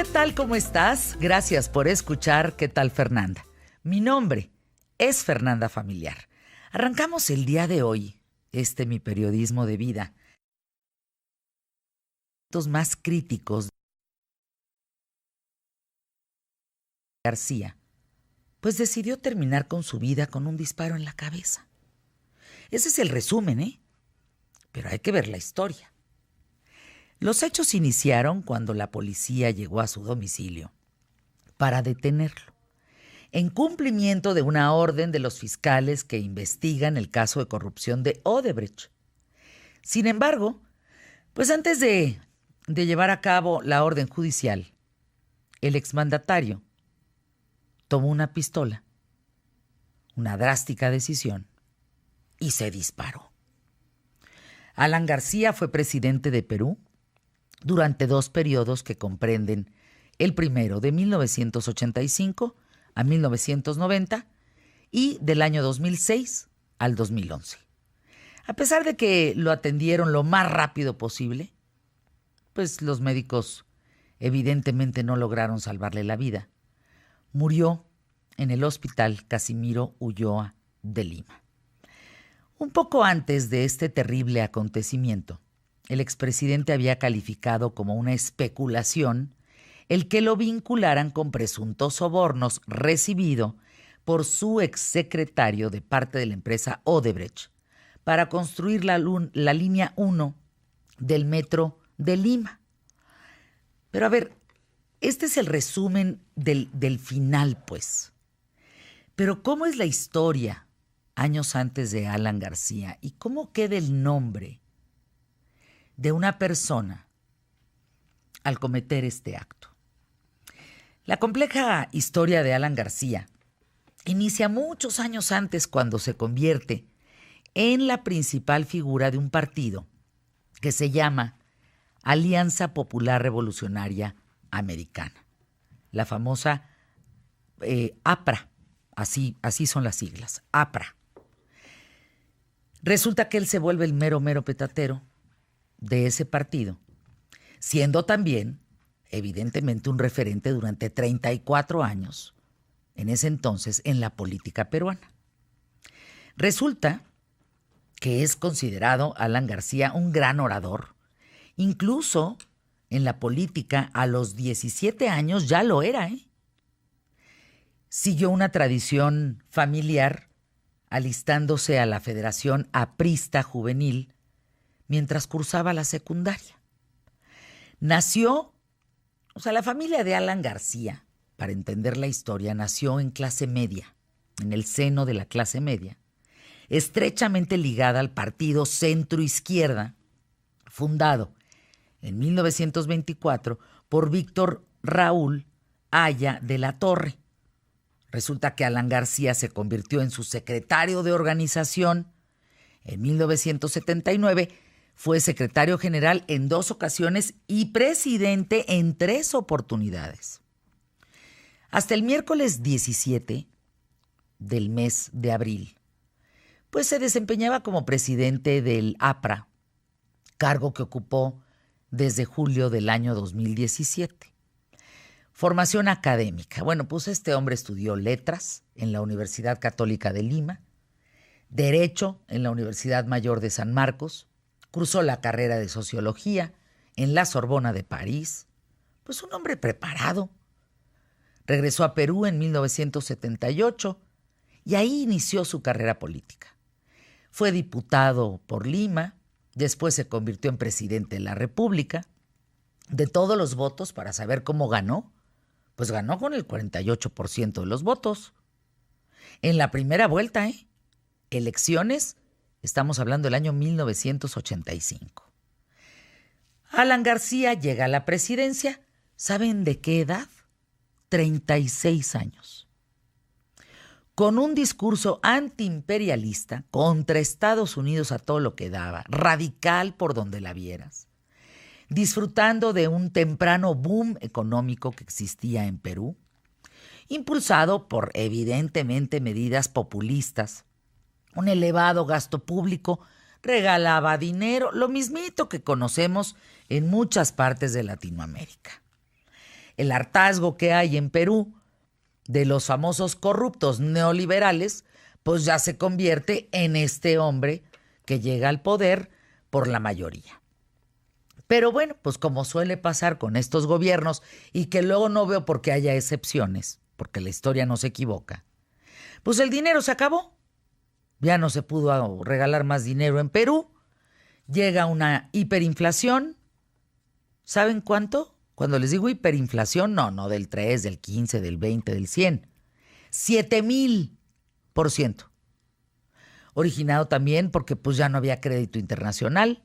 ¿Qué tal? ¿Cómo estás? Gracias por escuchar ¿Qué tal, Fernanda? Mi nombre es Fernanda Familiar. Arrancamos el día de hoy, mi periodismo de vida, los más críticos de García, pues decidió terminar con su vida con un disparo en la cabeza. Ese es el resumen, pero hay que ver la historia. Los hechos iniciaron cuando la policía llegó a su domicilio para detenerlo, en cumplimiento de una orden de los fiscales que investigan el caso de corrupción de Odebrecht. Sin embargo, pues antes de llevar a cabo la orden judicial, el exmandatario tomó una pistola, una drástica decisión, y se disparó. Alan García fue presidente de Perú durante 2 periodos que comprenden el primero de 1985 a 1990 y del año 2006 al 2011. A pesar de que lo atendieron lo más rápido posible, pues los médicos evidentemente no lograron salvarle la vida. Murió en el Hospital Casimiro Ulloa de Lima. Un poco antes de este terrible acontecimiento, el expresidente había calificado como una especulación el que lo vincularan con presuntos sobornos recibido por su exsecretario de parte de la empresa Odebrecht para construir la línea 1 del metro de Lima. Pero a ver, este es el resumen del final, pues. Pero ¿cómo es la historia años antes de Alan García y cómo queda el nombre de una persona al cometer este acto? La compleja historia de Alan García inicia muchos años antes, cuando se convierte en la principal figura de un partido que se llama Alianza Popular Revolucionaria Americana, la famosa APRA, así son las siglas, APRA. Resulta que él se vuelve el mero petatero de ese partido, siendo también, evidentemente, un referente durante 34 años, en ese entonces, en la política peruana. Resulta que es considerado Alan García un gran orador. Incluso en la política, a los 17 años ya lo era, Siguió una tradición familiar, alistándose a la Federación Aprista Juvenil mientras cursaba la secundaria. La familia de Alan García, para entender la historia, nació en clase media, en el seno de la clase media, estrechamente ligada al partido Centro Izquierda, fundado en 1924 por Víctor Raúl Haya de la Torre. Resulta que Alan García se convirtió en su secretario de organización en 1979, fue secretario general en 2 ocasiones y presidente en 3 oportunidades. Hasta el miércoles 17 del mes de abril, pues se desempeñaba como presidente del APRA, cargo que ocupó desde julio del año 2017. Formación académica. Bueno, pues este hombre estudió letras en la Universidad Católica de Lima, derecho en la Universidad Mayor de San Marcos, cursó la carrera de sociología en la Sorbona de París. Pues un hombre preparado. Regresó a Perú en 1978 y ahí inició su carrera política. Fue diputado por Lima, después se convirtió en presidente de la República. De todos los votos, para saber cómo ganó, pues ganó con el 48% de los votos. En la primera vuelta, elecciones, estamos hablando del año 1985. Alan García llega a la presidencia, ¿saben de qué edad? 36 años. Con un discurso antiimperialista contra Estados Unidos a todo lo que daba, radical por donde la vieras, disfrutando de un temprano boom económico que existía en Perú, impulsado por, evidentemente, medidas populistas, un elevado gasto público, regalaba dinero, lo mismito que conocemos en muchas partes de Latinoamérica. el hartazgo que hay en Perú de los famosos corruptos neoliberales, pues ya se convierte en este hombre que llega al poder por la mayoría. Pero bueno, pues como suele pasar con estos gobiernos, y que luego no veo por qué haya excepciones, porque la historia no se equivoca, pues el dinero se acabó. Ya no se pudo regalar más dinero en Perú. Llega una hiperinflación. ¿Saben cuánto? Cuando les digo hiperinflación, no del 3, del 15, del 20, del 100. 7,000%. Originado también porque pues ya no había crédito internacional.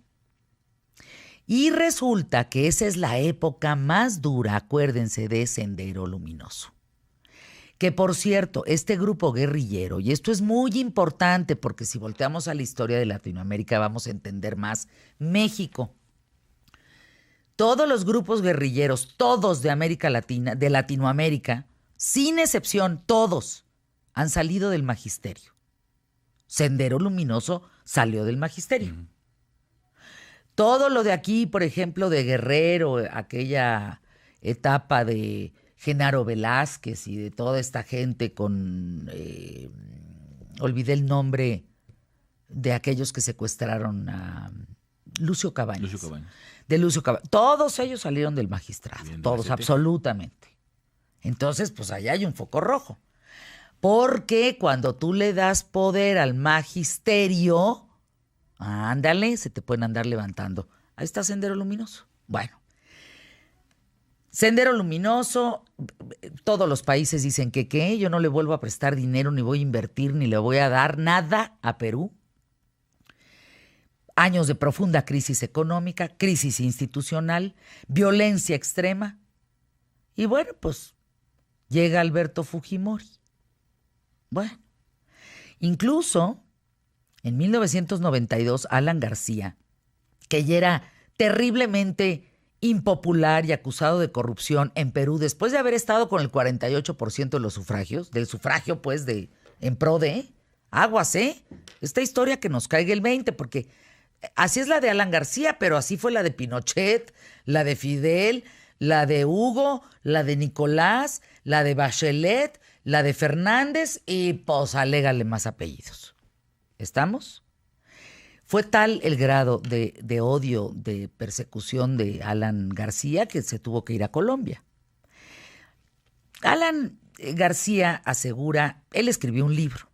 Y resulta que esa es la época más dura, acuérdense, de Sendero Luminoso. Que por cierto, este grupo guerrillero, y esto es muy importante porque si volteamos a la historia de Latinoamérica vamos a entender más México. Todos los grupos guerrilleros, todos de América Latina, de Latinoamérica, sin excepción, todos han salido del magisterio. Sendero Luminoso salió del magisterio. Todo lo de aquí, por ejemplo, de Guerrero, aquella etapa de Genaro Velázquez y de toda esta gente con... olvidé el nombre de aquellos que secuestraron a Lucio Cabañas. De Lucio Cabañas. Todos ellos salieron del magistrado, todos, absolutamente. Entonces, pues allá hay un foco rojo. Porque cuando tú le das poder al magisterio... ándale, se te pueden andar levantando. Ahí está Sendero Luminoso. Bueno, Sendero Luminoso, todos los países dicen que ¿qué? Yo no le vuelvo a prestar dinero, ni voy a invertir, ni le voy a dar nada a Perú. Años de profunda crisis económica, crisis institucional, violencia extrema. Y bueno, pues llega Alberto Fujimori. Bueno, incluso... en 1992, Alan García, que ya era terriblemente impopular y acusado de corrupción en Perú, después de haber estado con el 48% de los sufragios, del sufragio, pues, en pro de, aguas, esta historia que nos caiga el 20, porque así es la de Alan García, pero así fue la de Pinochet, la de Fidel, la de Hugo, la de Nicolás, la de Bachelet, la de Fernández y, pues, alégale más apellidos. ¿Estamos? Fue tal el grado de odio, de persecución de Alan García que se tuvo que ir a Colombia. Alan García asegura, él escribió un libro,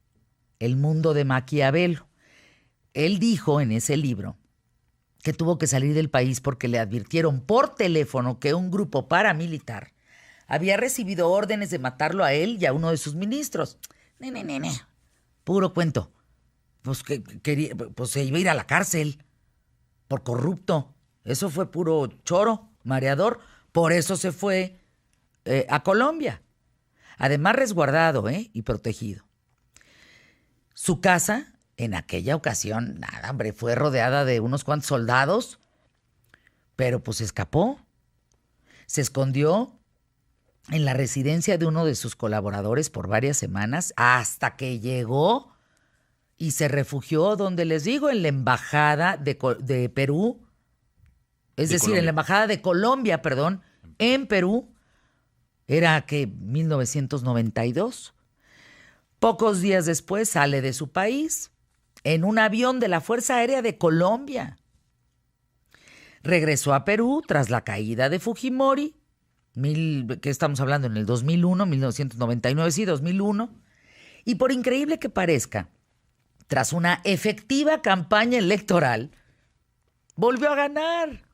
El mundo de Maquiavelo. Él dijo en ese libro que tuvo que salir del país porque le advirtieron por teléfono que un grupo paramilitar había recibido órdenes de matarlo a él y a uno de sus ministros. Puro cuento. Pues que quería, pues se iba a ir a la cárcel por corrupto. Eso fue puro choro, mareador. Por eso se fue a Colombia. Además resguardado y protegido. Su casa, en aquella ocasión, nada, hombre, fue rodeada de unos cuantos soldados, pero pues escapó. Se escondió en la residencia de uno de sus colaboradores por varias semanas hasta que llegó y se refugió, donde les digo, en la embajada de Perú, es decir, Colombia. En la embajada de Colombia, perdón, en Perú, era que 1992. Pocos días después sale de su país en un avión de la Fuerza Aérea de Colombia. Regresó a Perú tras la caída de Fujimori, ¿qué estamos hablando? En el 2001, 1999, sí, 2001. Y por increíble que parezca, tras una efectiva campaña electoral, volvió a ganar.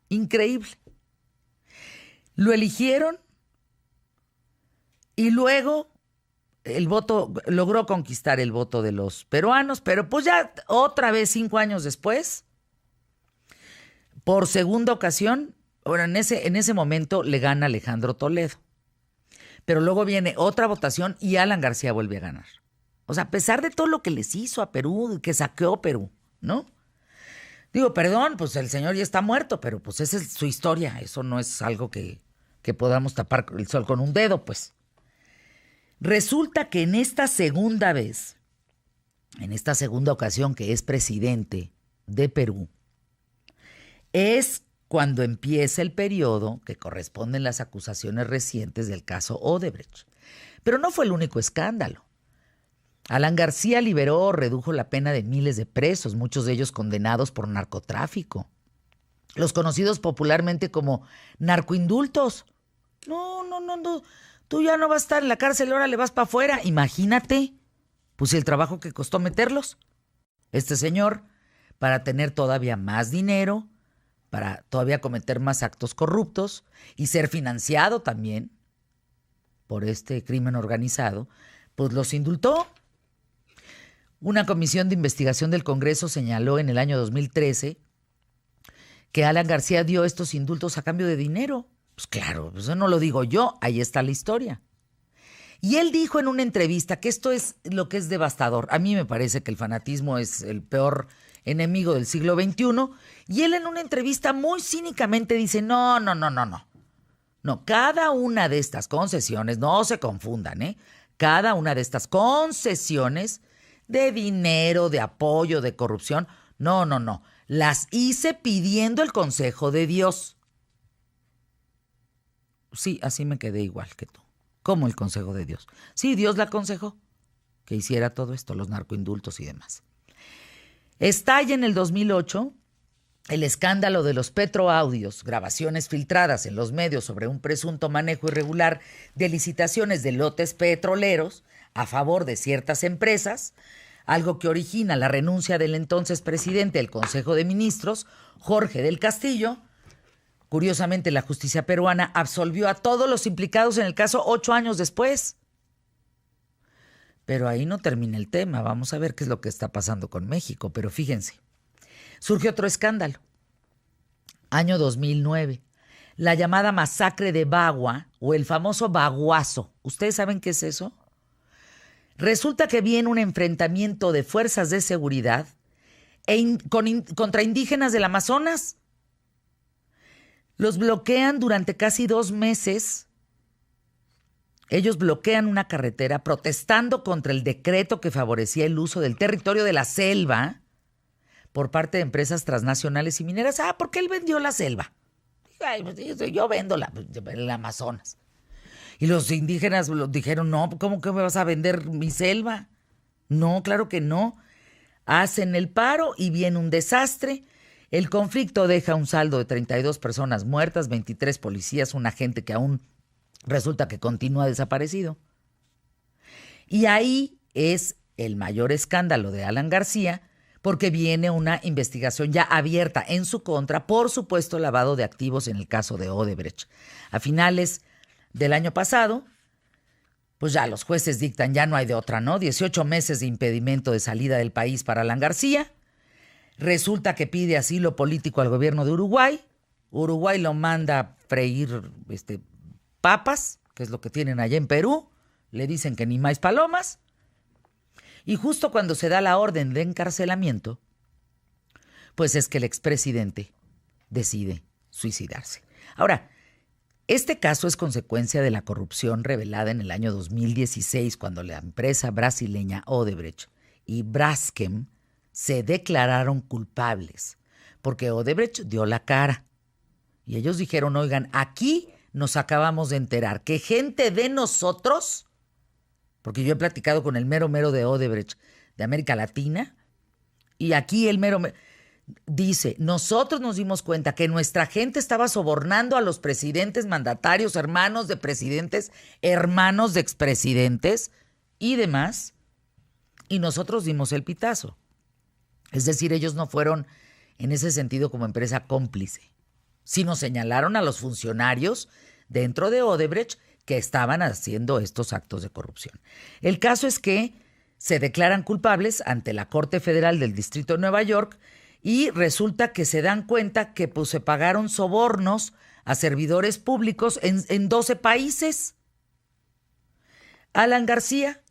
Increíble. Lo eligieron y luego logró conquistar el voto de los peruanos, pero pues ya otra vez 5 años después, por segunda ocasión, ahora en ese momento le gana Alejandro Toledo. Pero luego viene otra votación y Alan García vuelve a ganar. O sea, a pesar de todo lo que les hizo a Perú, que saqueó Perú, ¿no? Digo, perdón, pues el señor ya está muerto, pero pues esa es su historia. Eso no es algo que podamos tapar el sol con un dedo, pues. Resulta que en esta segunda vez, en esta segunda ocasión que es presidente de Perú, es cuando empieza el periodo que corresponden las acusaciones recientes del caso Odebrecht. Pero no fue el único escándalo. Alan García liberó o redujo la pena de miles de presos, muchos de ellos condenados por narcotráfico. Los conocidos popularmente como narcoindultos. No. Tú ya no vas a estar en la cárcel, ahora le vas para afuera. Imagínate, pues el trabajo que costó meterlos. Este señor, para tener todavía más dinero, para todavía cometer más actos corruptos y ser financiado también por este crimen organizado, pues los indultó. Una comisión de investigación del Congreso señaló en el año 2013 que Alan García dio estos indultos a cambio de dinero. Pues claro, eso no lo digo yo, ahí está la historia. Y él dijo en una entrevista que esto es lo que es devastador. A mí me parece que el fanatismo es el peor enemigo del siglo XXI. Y él en una entrevista muy cínicamente dice, no. No, cada una de estas concesiones, no se confundan, cada una de estas concesiones de dinero, de apoyo, de corrupción, no, las hice pidiendo el consejo de Dios. Sí, así me quedé igual que tú. ¿Cómo el consejo de Dios? Sí, Dios le aconsejó que hiciera todo esto, los narcoindultos y demás. Estalla en el 2008 el escándalo de los petroaudios, grabaciones filtradas en los medios sobre un presunto manejo irregular de licitaciones de lotes petroleros a favor de ciertas empresas, algo que origina la renuncia del entonces presidente del Consejo de Ministros, Jorge del Castillo. Curiosamente, la justicia peruana absolvió a todos los implicados en el caso 8 años después. Pero ahí no termina el tema. Vamos a ver qué es lo que está pasando con México. Pero fíjense, surge otro escándalo. Año 2009. La llamada masacre de Bagua o el famoso baguazo. ¿Ustedes saben qué es eso? Resulta que viene un enfrentamiento de fuerzas de seguridad contra indígenas del Amazonas. Los bloquean durante casi 2 meses. Ellos bloquean una carretera protestando contra el decreto que favorecía el uso del territorio de la selva por parte de empresas transnacionales y mineras. ¿Por qué él vendió la selva? Ay, yo vendo el Amazonas. Y los indígenas dijeron, no, ¿cómo que me vas a vender mi selva? No, claro que no. Hacen el paro y viene un desastre. El conflicto deja un saldo de 32 personas muertas, 23 policías, un agente que aún resulta que continúa desaparecido. Y ahí es el mayor escándalo de Alan García, porque viene una investigación ya abierta en su contra por supuesto lavado de activos en el caso de Odebrecht. A finales del año pasado, pues ya los jueces dictan, ya no hay de otra, ¿no? 18 meses de impedimento de salida del país para Alan García. Resulta que pide asilo político al gobierno de Uruguay. Uruguay lo manda a freír papas, que es lo que tienen allá en Perú. Le dicen que ni más palomas. Y justo cuando se da la orden de encarcelamiento, pues es que el expresidente decide suicidarse. Ahora, este caso es consecuencia de la corrupción revelada en el año 2016, cuando la empresa brasileña Odebrecht y Braskem se declararon culpables, porque Odebrecht dio la cara. Y ellos dijeron, oigan, aquí nos acabamos de enterar que gente de nosotros, porque yo he platicado con el mero de Odebrecht de América Latina, y aquí el mero dice, nosotros nos dimos cuenta que nuestra gente estaba sobornando a los presidentes, mandatarios, hermanos de presidentes, hermanos de expresidentes y demás, y nosotros dimos el pitazo. Es decir, ellos no fueron en ese sentido como empresa cómplice, sino señalaron a los funcionarios dentro de Odebrecht que estaban haciendo estos actos de corrupción. El caso es que se declaran culpables ante la Corte Federal del Distrito de Nueva York y resulta que se dan cuenta que pues, se pagaron sobornos a servidores públicos en 12 países. Alan García,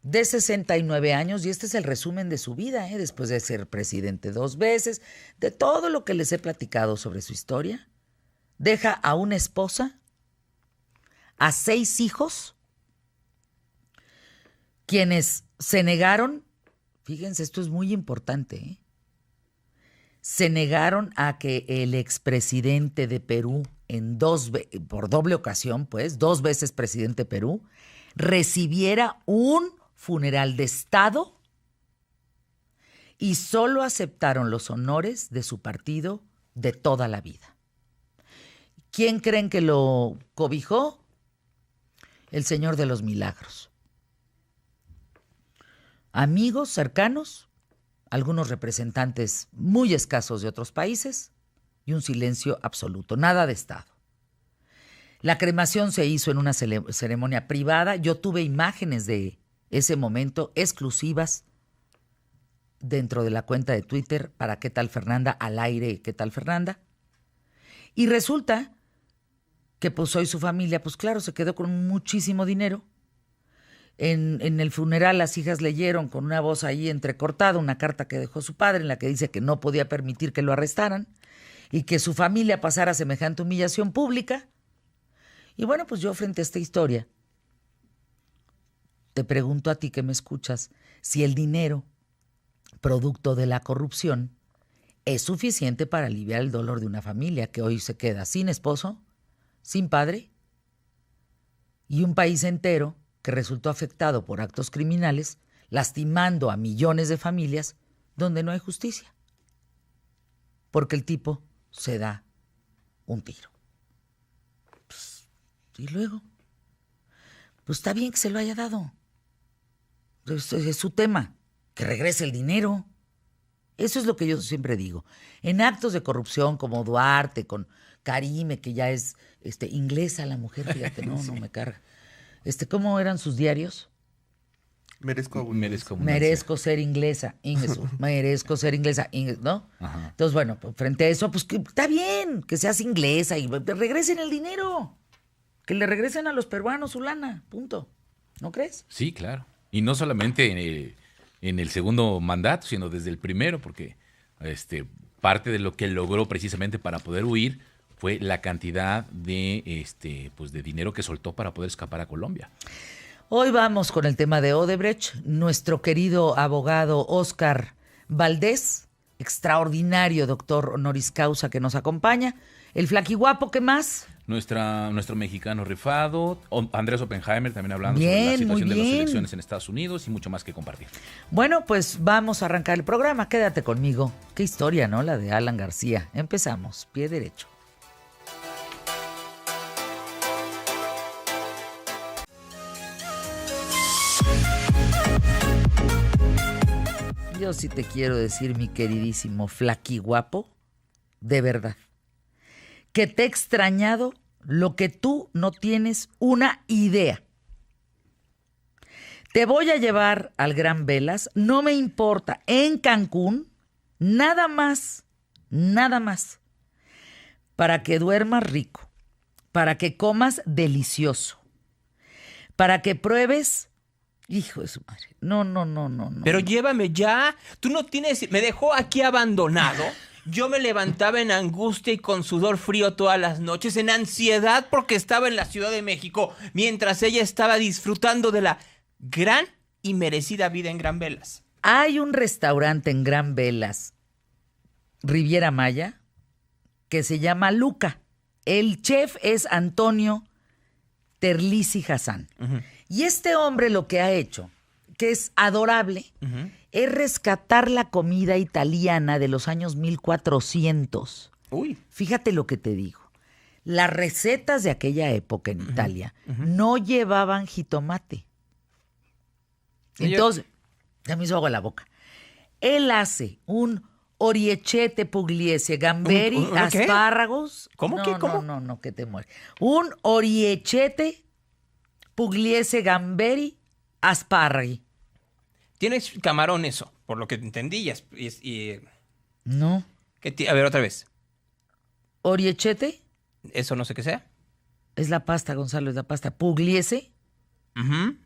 de 69 años, y este es el resumen de su vida, después de ser presidente 2 veces, de todo lo que les he platicado sobre su historia. Deja a una esposa, a 6 hijos, quienes se negaron, fíjense, esto es muy importante, se negaron a que el expresidente de Perú, por doble ocasión, pues, 2 veces presidente de Perú, recibiera un funeral de Estado y solo aceptaron los honores de su partido de toda la vida. ¿Quién creen que lo cobijó? El Señor de los Milagros. Amigos cercanos, algunos representantes muy escasos de otros países y un silencio absoluto, nada de Estado. La cremación se hizo en una ceremonia privada. Yo tuve imágenes de ese momento exclusivas dentro de la cuenta de Twitter para ¿Qué tal Fernanda? Al aire, ¿Qué tal Fernanda? Y resulta que pues hoy su familia, pues claro, se quedó con muchísimo dinero. En el funeral las hijas leyeron con una voz ahí entrecortada una carta que dejó su padre en la que dice que no podía permitir que lo arrestaran y que su familia pasara semejante humillación pública. Y bueno, pues yo frente a esta historia te pregunto a ti que me escuchas si el dinero, producto de la corrupción, es suficiente para aliviar el dolor de una familia que hoy se queda sin esposo, sin padre y un país entero que resultó afectado por actos criminales, lastimando a millones de familias donde no hay justicia, porque el tipo se da un tiro. Pues, y luego, pues está bien que se lo haya dado. Es su tema, que regrese el dinero. Eso es lo que yo siempre digo. En actos de corrupción como Duarte, con Karime, que ya es inglesa la mujer, fíjate, no, sí. No me carga. ¿Cómo eran sus diarios? Merezco abundancia. Merezco ser inglesa, merezco ser inglesa, ¿no? Ajá. Entonces, bueno, pues, frente a eso, pues que está bien que seas inglesa y regresen el dinero. Que le regresen a los peruanos su lana, punto. ¿No crees? Sí, claro. Y no solamente en el segundo mandato, sino desde el primero, porque parte de lo que logró precisamente para poder huir fue la cantidad de pues de dinero que soltó para poder escapar a Colombia. Hoy vamos con el tema de Odebrecht. Nuestro querido abogado Óscar Valdés, extraordinario doctor honoris causa que nos acompaña. El flaquiguapo, ¿qué más? Nuestro mexicano rifado, Andrés Oppenheimer también hablando sobre la situación de las elecciones en Estados Unidos y mucho más que compartir. Bueno, pues vamos a arrancar el programa. Quédate conmigo. Qué historia, ¿no? La de Alan García. Empezamos. Pie derecho. Yo sí te quiero decir, mi queridísimo flaquiguapo, de verdad, que te he extrañado lo que tú no tienes una idea. Te voy a llevar al Gran Velas, no me importa, en Cancún, nada más, para que duermas rico, para que comas delicioso, para que pruebes... Hijo de su madre. No. Pero llévame ya. Tú no tienes... Me dejó aquí abandonado. Yo me levantaba en angustia y con sudor frío todas las noches, en ansiedad porque estaba en la Ciudad de México, mientras ella estaba disfrutando de la gran y merecida vida en Gran Velas. Hay un restaurante en Gran Velas, Riviera Maya, que se llama Luca. El chef es Antonio Terlizzi Hassan. Uh-huh. Y este hombre lo que ha hecho, que es adorable, uh-huh, es rescatar la comida italiana de los años 1400. Uy. Fíjate lo que te digo. Las recetas de aquella época en Italia no llevaban jitomate. Entonces, ya me hizo agua la boca. Él hace un orichete pugliese, gamberi, espárragos. ¿Cómo? No, que te mueres. Un orichete pugliese, gamberi, asparagi. Tienes camarón eso, por lo que entendí. No. A ver, otra vez. ¿Orichete? Eso no sé qué sea. Es la pasta, Gonzalo, es la pasta. ¿Pugliese? Uh-huh.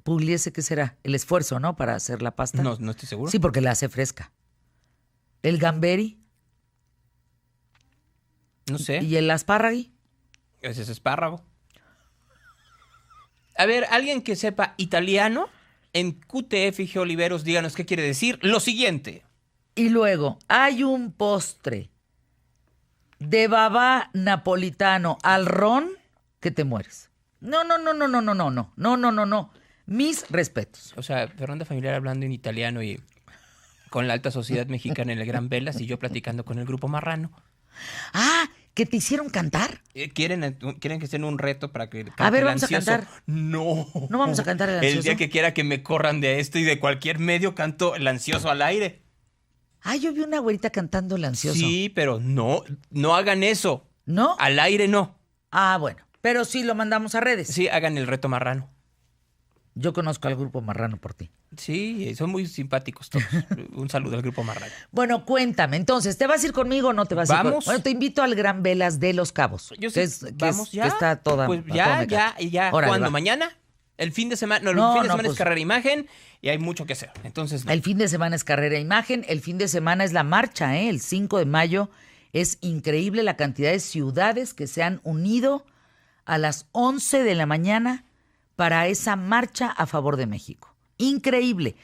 ¿Pugliese qué será? El esfuerzo, ¿no? Para hacer la pasta. No estoy seguro. Sí, porque la hace fresca. ¿El gamberi? No sé. ¿Y el asparagi? Ese es espárrago. A ver, alguien que sepa italiano, en QTF y Oliveros, díganos qué quiere decir lo siguiente. Y luego hay un postre de baba napolitano al ron que te mueres. No. Mis respetos. O sea, Fernanda Familiar hablando en italiano y con la alta sociedad mexicana en el Gran Velas y yo platicando con el Grupo Marrano. Ah, ¿que te hicieron cantar? ¿Quieren que estén un reto para que cante A ver, el vamos ansioso? a cantar. No. No vamos a cantar el ansioso. El día que quiera que me corran de esto y de cualquier medio canto el ansioso al aire. Ah, yo vi una güerita cantando el ansioso. Sí, pero no hagan eso. ¿No? Al aire no. Ah, bueno. Pero sí lo mandamos a redes. Sí, hagan el reto marrano. Yo conozco al Grupo Marrano por ti. Sí, son muy simpáticos todos. Un saludo al Grupo Marrano. Bueno, cuéntame. Entonces, ¿te vas a ir conmigo o no te vas a ir? Vamos. Bueno, te invito al Gran Velas de Los Cabos. Yo que sí. vamos ya. Que está toda. Pues a toda mecate. ya. Órale, ¿Cuándo? va. ¿Mañana? El fin de semana. No, el No, fin de no, semana pues- es carrera imagen y hay mucho que hacer. Entonces, no. El fin de semana es carrera e imagen. El fin de semana es la marcha, ¿eh? El 5 de mayo. Es increíble la cantidad de ciudades que se han unido a las 11 de la mañana para esa marcha a favor de México. Increíble.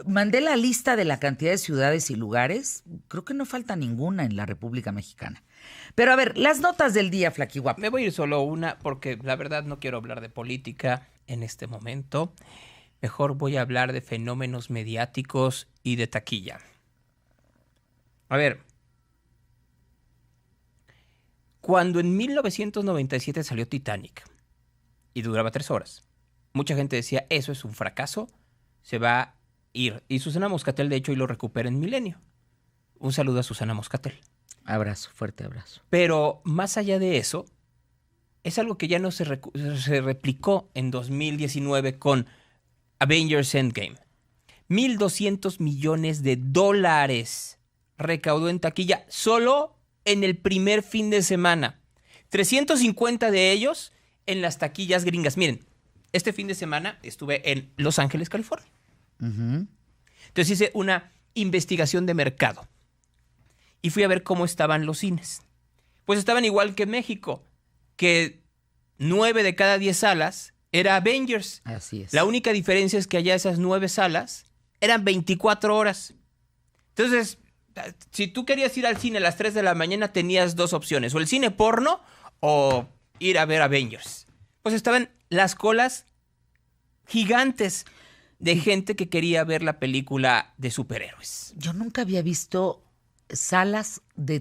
Mandé la lista de la cantidad de ciudades y lugares. Creo que no falta ninguna en la República Mexicana. Pero a ver, las notas del día, Flaquihuap. Me voy a ir solo una porque la verdad no quiero hablar de política en este momento. Mejor voy a hablar de fenómenos mediáticos y de taquilla. A ver. Cuando en 1997 salió Titanic y duraba 3 horas, mucha gente decía, eso es un fracaso, se va a ir. Y Susana Moscatel, de hecho, hoy lo recupera en Milenio. Un saludo a Susana Moscatel. Abrazo, fuerte abrazo. Pero más allá de eso, es algo que ya no se replicó en 2019 con Avengers Endgame. 1.200 millones de dólares recaudó en taquilla solo en el primer fin de semana. 350 de ellos en las taquillas gringas. Miren, este fin de semana estuve en Los Ángeles, California. Ujú. Entonces hice una investigación de mercado y fui a ver cómo estaban los cines. Pues estaban igual que México, que 9 de cada 10 salas era Avengers. Así es. La única diferencia es que allá esas 9 salas eran 24 horas. Entonces, si tú querías ir al cine a las 3 de la mañana, tenías 2 opciones, o el cine porno o ir a ver Avengers. Pues estaban las colas gigantes de gente que quería ver la película de superhéroes. Yo nunca había visto salas de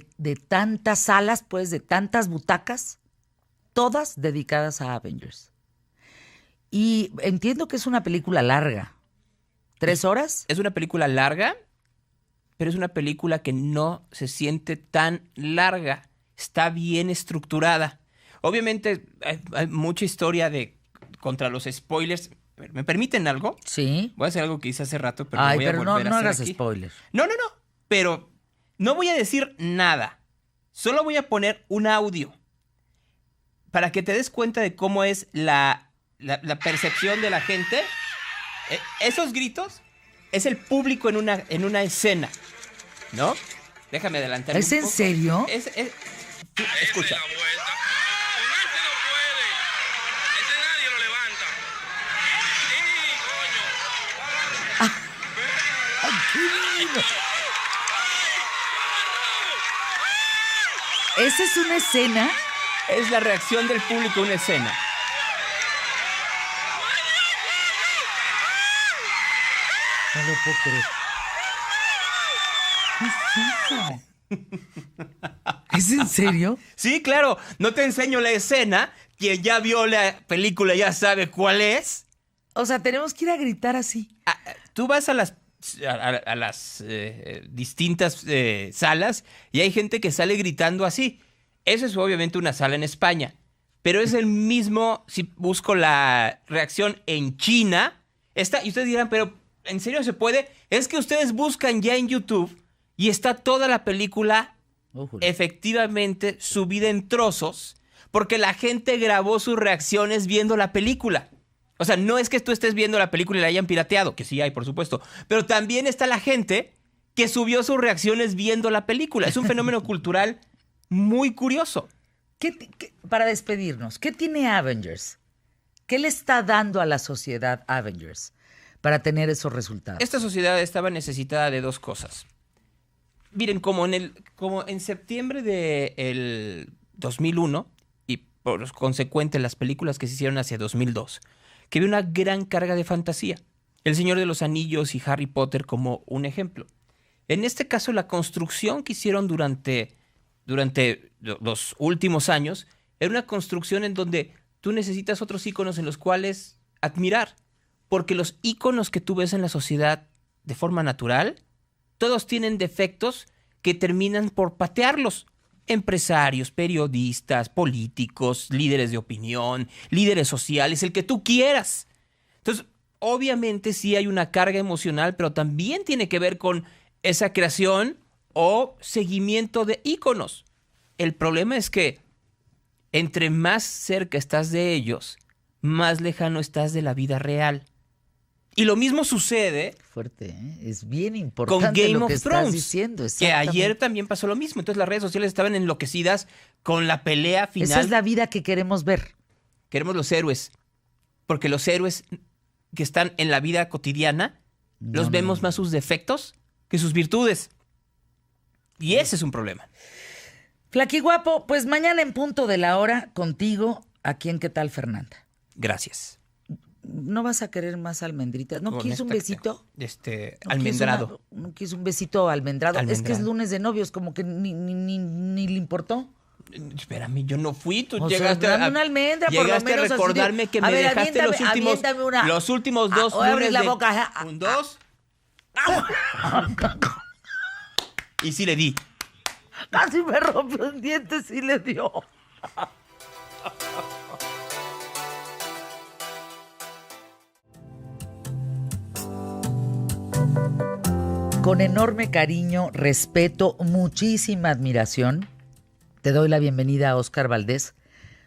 tantas salas, pues, de tantas butacas, todas dedicadas a Avengers. Y entiendo que es una película larga. ¿3 horas? Es una película larga, pero es una película que no se siente tan larga. Está bien estructurada. Obviamente hay mucha historia contra los spoilers. ¿Me permiten algo? Sí. Voy a hacer algo que hice hace rato, pero Ay, voy a pero volver no a hacer hagas aquí. spoiler. No. Pero no voy a decir nada. Solo voy a poner un audio para que te des cuenta de cómo es la percepción de la gente. Esos gritos es el público en una escena, ¿no? Déjame adelantar. ¿Es en serio? Escucha. ¡Ay, qué lindo! ¿Esa es una escena? Es la reacción del público a una escena. No lo puedo creer. ¿Qué es eso? ¿Es en serio? Sí, claro. No te enseño la escena. Quien ya vio la película ya sabe cuál es. O sea, tenemos que ir a gritar así. Tú vas a las distintas salas y hay gente que sale gritando así. Eso es obviamente una sala en España. Pero es el mismo, si busco la reacción en China. Y ustedes dirán, pero ¿en serio se puede? Es que ustedes buscan ya en YouTube y está toda la película efectivamente subida en trozos porque la gente grabó sus reacciones viendo la película. O sea, no es que tú estés viendo la película y la hayan pirateado, que sí hay, por supuesto, pero también está la gente que subió sus reacciones viendo la película. Es un fenómeno cultural muy curioso. Para despedirnos, ¿qué tiene Avengers? ¿Qué le está dando a la sociedad Avengers para tener esos resultados? Esta sociedad estaba necesitada de 2 cosas. miren, como en septiembre del 2001 y por consecuente las películas que se hicieron hacia 2002, que había una gran carga de fantasía. El Señor de los Anillos y Harry Potter como un ejemplo. En este caso, la construcción que hicieron durante los últimos años era una construcción en donde tú necesitas otros íconos en los cuales admirar. Porque los íconos que tú ves en la sociedad de forma natural, todos tienen defectos que terminan por patearlos. Empresarios, periodistas, políticos, líderes de opinión, líderes sociales, el que tú quieras. Entonces, obviamente sí hay una carga emocional, pero también tiene que ver con esa creación o seguimiento de íconos. El problema es que entre más cerca estás de ellos, más lejano estás de la vida real. Y lo mismo sucede fuerte, ¿eh? Es bien importante con Game lo of que Thrones, estás diciendo. que ayer también pasó lo mismo. Entonces las redes sociales estaban enloquecidas con la pelea final. Esa es la vida que queremos ver. Queremos los héroes, porque los héroes que están en la vida cotidiana los vemos más sus defectos que sus virtudes. Y ese es un problema. Flaquiguapo, pues mañana en punto de la hora contigo, aquí en ¿Qué tal, Fernanda? Gracias. ¿No vas a querer más almendritas? ¿No quieres un besito? Almendrado. ¿No quieres un besito almendrado? Es que es lunes de novios, como que ni le importó. Espérame, yo no fui. Tú O llegaste sea, dame una almendra, por lo llegaste menos a recordarme así de, que me dejaste los últimos dos voy a abrir lunes la de- boca. un dos. Y sí le di. Casi me rompió un diente, sí le dio. Con enorme cariño, respeto, muchísima admiración, te doy la bienvenida a Óscar Valdés,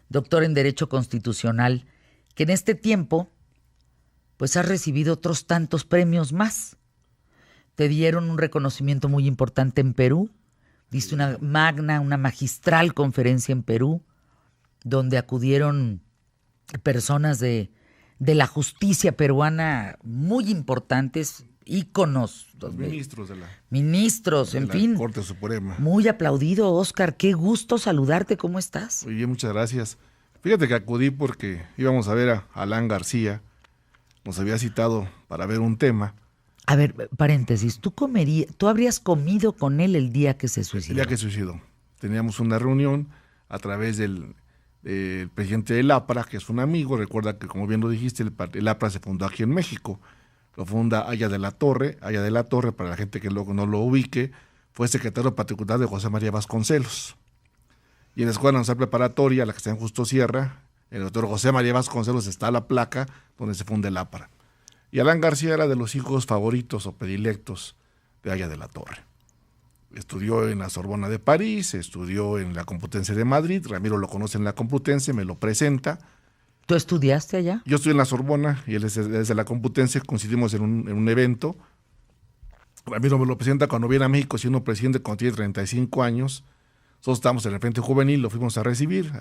doctor en Derecho Constitucional, que en este tiempo pues has recibido otros tantos premios más. Te dieron un reconocimiento muy importante en Perú, diste una magistral conferencia en Perú, donde acudieron personas de la justicia peruana muy importantes, íconos. Los ministros de la, Ministros, de en la fin. Corte Suprema. Muy aplaudido, Óscar. Qué gusto saludarte. ¿Cómo estás? Muy bien, muchas gracias. Fíjate que acudí porque íbamos a ver a Alan García. Nos había citado para ver un tema. A ver, paréntesis. ¿Tú habrías comido con él el día que se suicidó? El día que se suicidó. Teníamos una reunión a través del presidente del APRA, que es un amigo. Recuerda que, como bien lo dijiste, el APRA se fundó aquí en México. Lo funda Aya de la Torre. Aya de la Torre, para la gente que luego no lo ubique, fue secretario particular de José María Vasconcelos. Y en la Escuela Nacional Preparatoria, la que está en Justo Sierra, el doctor José María Vasconcelos, está la placa donde se funda el APRA. Y Alan García era de los hijos favoritos o predilectos de Aya de la Torre. Estudió en la Sorbona de París, estudió en la Complutense de Madrid. Ramiro lo conoce en la Complutense, me lo presenta. ¿Tú estudiaste allá? Yo estoy en la Sorbona y él es de la Complutense, coincidimos en un evento. Ramiro me lo presenta cuando viene a México, siendo presidente cuando tiene 35 años. Nosotros estábamos en el Frente Juvenil, lo fuimos a recibir.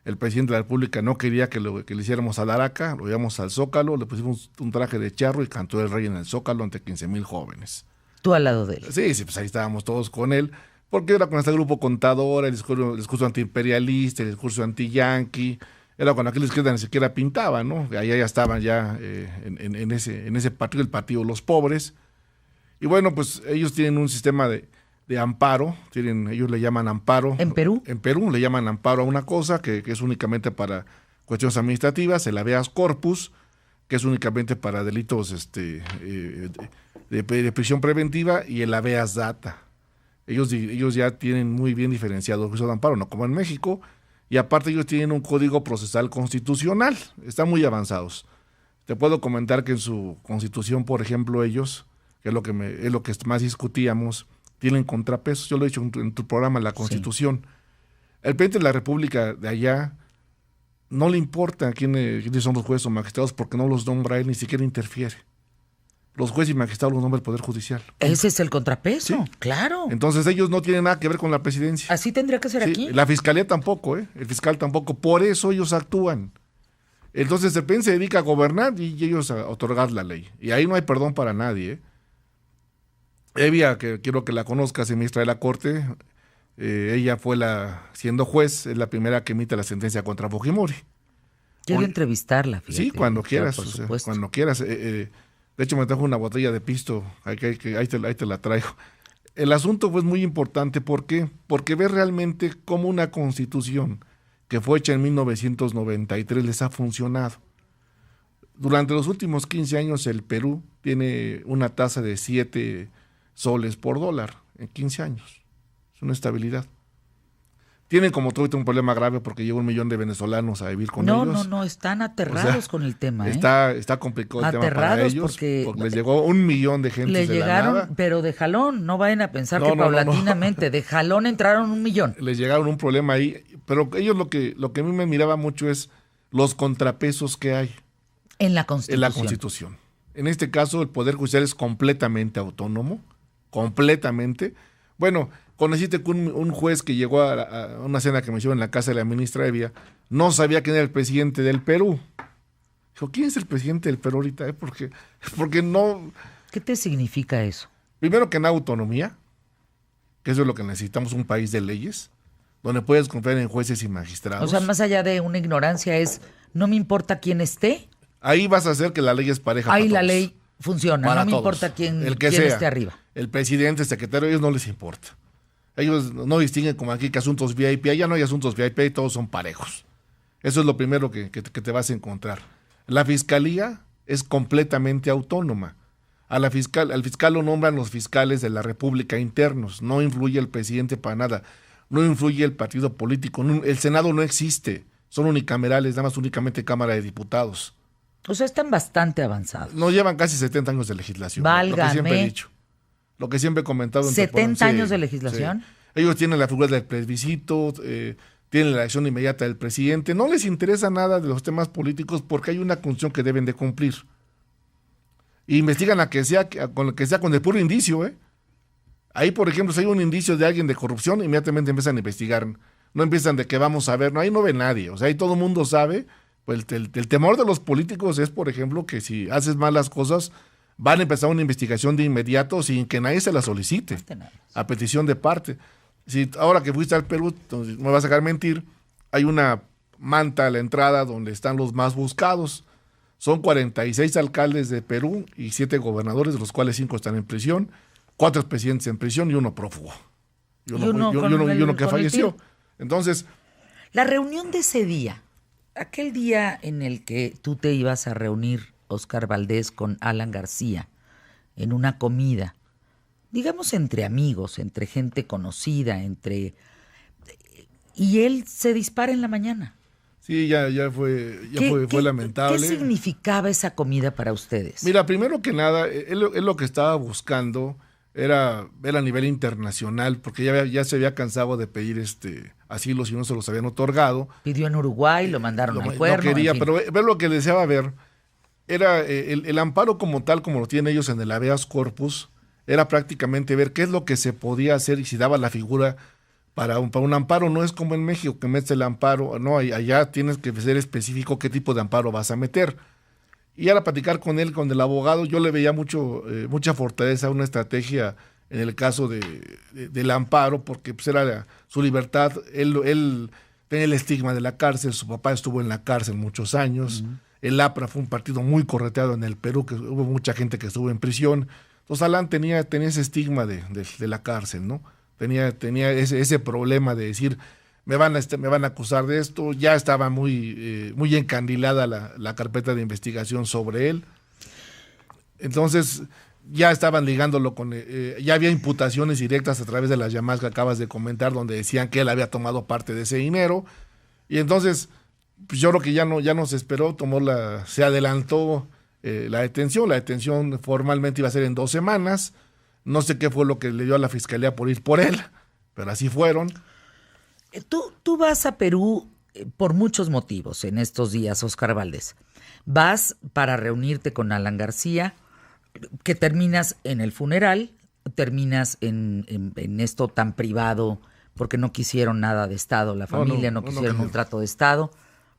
El presidente de la República no quería que le hiciéramos a Laraca, lo llevamos al Zócalo, le pusimos un traje de charro y cantó el rey en el Zócalo ante 15,000 jóvenes. Tú al lado de él. Sí, pues ahí estábamos todos con él, porque era con este grupo contador, el discurso antiimperialista, el discurso anti-yanqui. Era cuando aquí la izquierda ni siquiera pintaba, ¿no? Allá ya estaban ya en ese partido, el Partido de los Pobres. Y bueno, pues ellos tienen un sistema de amparo, ellos le llaman amparo. ¿En Perú? En Perú le llaman amparo a una cosa que es únicamente para cuestiones administrativas, el habeas corpus, que es únicamente para delitos de prisión preventiva, y el habeas data. Ellos ya tienen muy bien diferenciado el juicio de amparo, no como en México. Y aparte ellos tienen un código procesal constitucional, están muy avanzados. Te puedo comentar que en su constitución, por ejemplo, ellos, que es lo que más discutíamos, tienen contrapesos. Yo lo he dicho en tu programa, la Constitución. Sí. El presidente de la República de allá no le importa quiénes son los jueces o magistrados, porque no los nombra él, ni siquiera interfiere. Los jueces y magistrados los nombra el Poder Judicial. Ese es el contrapeso, sí. Claro. Entonces ellos no tienen nada que ver con la presidencia. Así tendría que ser aquí. La fiscalía tampoco, el fiscal tampoco. Por eso ellos actúan. Entonces el presidente se dedica a gobernar y ellos a otorgar la ley. Y ahí no hay perdón para nadie. Evia, que quiero que la conozcas, ministra de la Corte, ella fue siendo juez, es la primera que emite la sentencia contra Fujimori. Quiero entrevistarla, fíjate. Sí, cuando doctora, quieras, por o sea, supuesto. cuando quieras. De hecho, me trajo una botella de pisto, ahí te la traigo. El asunto fue muy importante, ¿por qué? Porque ves realmente cómo una constitución que fue hecha en 1993 les ha funcionado. Durante los últimos 15 años el Perú tiene una tasa de 7 soles por dólar en 15 años. Es una estabilidad. Tienen como todo un problema grave porque llegó 1 millón de venezolanos a vivir con ellos. No, están aterrados, o sea, con el tema. Está complicado el tema para ellos porque les llegó 1 millón de gente. Le llegaron, la nada. Pero de jalón, no vayan a pensar que paulatinamente, de jalón entraron 1 millón. Les llegaron un problema ahí, pero ellos lo que a mí me miraba mucho es los contrapesos que hay. En la Constitución. En la Constitución. En este caso, el Poder Judicial es completamente autónomo, completamente. Bueno, conociste que un juez que llegó a una cena que me hicieron en la casa de la ministra Evia, no sabía quién era el presidente del Perú. Dijo, ¿quién es el presidente del Perú ahorita? Porque no... ¿Qué te significa eso? Primero que nada, autonomía, que eso es lo que necesitamos, un país de leyes, donde puedes confiar en jueces y magistrados. O sea, más allá de una ignorancia es, no me importa quién esté. Ahí vas a hacer que la ley es pareja para todos. Ahí la ley funciona, para no me todos. Importa quién sea, esté arriba. El presidente, el secretario, a ellos no les importa. Ellos no distinguen como aquí que asuntos VIP, allá no hay asuntos VIP, todos son parejos. Eso es lo primero que te vas a encontrar. La fiscalía es completamente autónoma. Al fiscal lo nombran los fiscales de la República internos, no influye el presidente para nada, no influye el partido político, el Senado no existe, son unicamerales, nada más únicamente Cámara de Diputados. O sea, están bastante avanzados. No llevan casi 70 años de legislación. Válgame. Lo que siempre he dicho. Lo que siempre he comentado. 70 años de legislación. Sí. Ellos tienen la figura del plebiscito, tienen la elección inmediata del presidente. No les interesa nada de los temas políticos porque hay una función que deben de cumplir. Y investigan a que sea con el puro indicio. Ahí, por ejemplo, si hay un indicio de alguien de corrupción, inmediatamente empiezan a investigar. No empiezan de que vamos a ver. No, ahí no ve nadie. O sea, ahí todo el mundo sabe. Pues el temor de los políticos es, por ejemplo, que si haces mal las cosas, van a empezar una investigación de inmediato sin que nadie se la solicite, a petición de parte. Si ahora que fuiste al Perú, no me vas a dejar mentir, hay una manta a la entrada donde están los más buscados. Son 46 alcaldes de Perú y 7 gobernadores, de los cuales 5 están en prisión, 4 expresidentes en prisión y 1 prófugo. Y uno que falleció. Entonces, la reunión de ese día, aquel día en el que tú te ibas a reunir, Óscar Valdés, con Alan García, en una comida, digamos entre amigos, entre gente conocida, y él se dispara en la mañana. Sí, ya fue lamentable. ¿Qué significaba esa comida para ustedes? Mira, primero que nada, él lo que estaba buscando era ver a nivel internacional, porque ya se había cansado de pedir asilo si no se los habían otorgado. Pidió en Uruguay, lo mandaron al cuerno. No quería, en fin. Pero ver lo que deseaba ver era el amparo como tal, como lo tienen ellos en el habeas corpus, era prácticamente ver qué es lo que se podía hacer y si daba la figura para un amparo. No es como en México que metes el amparo, no, allá tienes que ser específico qué tipo de amparo vas a meter. Y al platicar con él, con el abogado, yo le veía mucha fortaleza, una estrategia en el caso del amparo, porque pues era su libertad. Él tenía el estigma de la cárcel, su papá estuvo en la cárcel muchos años. El APRA fue un partido muy correteado en el Perú, que hubo mucha gente que estuvo en prisión. Entonces Alan tenía ese estigma de la cárcel, ¿no? Tenía ese problema de decir, me van a acusar de esto. Ya estaba muy encandilada la carpeta de investigación sobre él. Entonces ya estaban ligándolo con... ya había imputaciones directas a través de las llamadas que acabas de comentar, donde decían que él había tomado parte de ese dinero. Y entonces, pues yo creo que ya no se esperó, se adelantó la detención. La detención formalmente iba a ser en 2 semanas. No sé qué fue lo que le dio a la fiscalía por ir por él, pero así fueron. Tú vas a Perú por muchos motivos en estos días, Óscar Valdés. Vas para reunirte con Alan García, que terminas en el funeral, terminas en esto tan privado, porque no quisieron nada de Estado, la familia no quisieron un trato de Estado.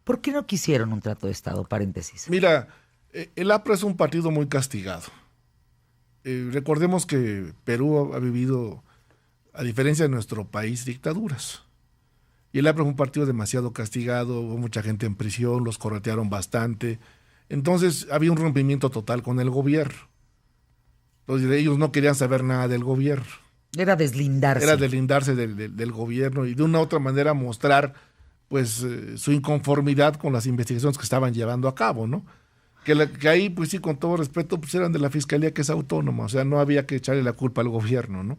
¿Por qué no quisieron un trato de Estado? Paréntesis. Mira, el APRA es un partido muy castigado. recordemos que Perú ha vivido, a diferencia de nuestro país, dictaduras. Y el APRA fue un partido demasiado castigado, hubo mucha gente en prisión, los corretearon bastante. Entonces había un rompimiento total con el gobierno. Entonces ellos no querían saber nada del gobierno. Era deslindarse. Era deslindarse del gobierno y de una u otra manera mostrar pues su inconformidad con las investigaciones que estaban llevando a cabo, ¿no? Que ahí, pues sí, con todo respeto, pues eran de la Fiscalía, que es autónoma, o sea, no había que echarle la culpa al gobierno, ¿no?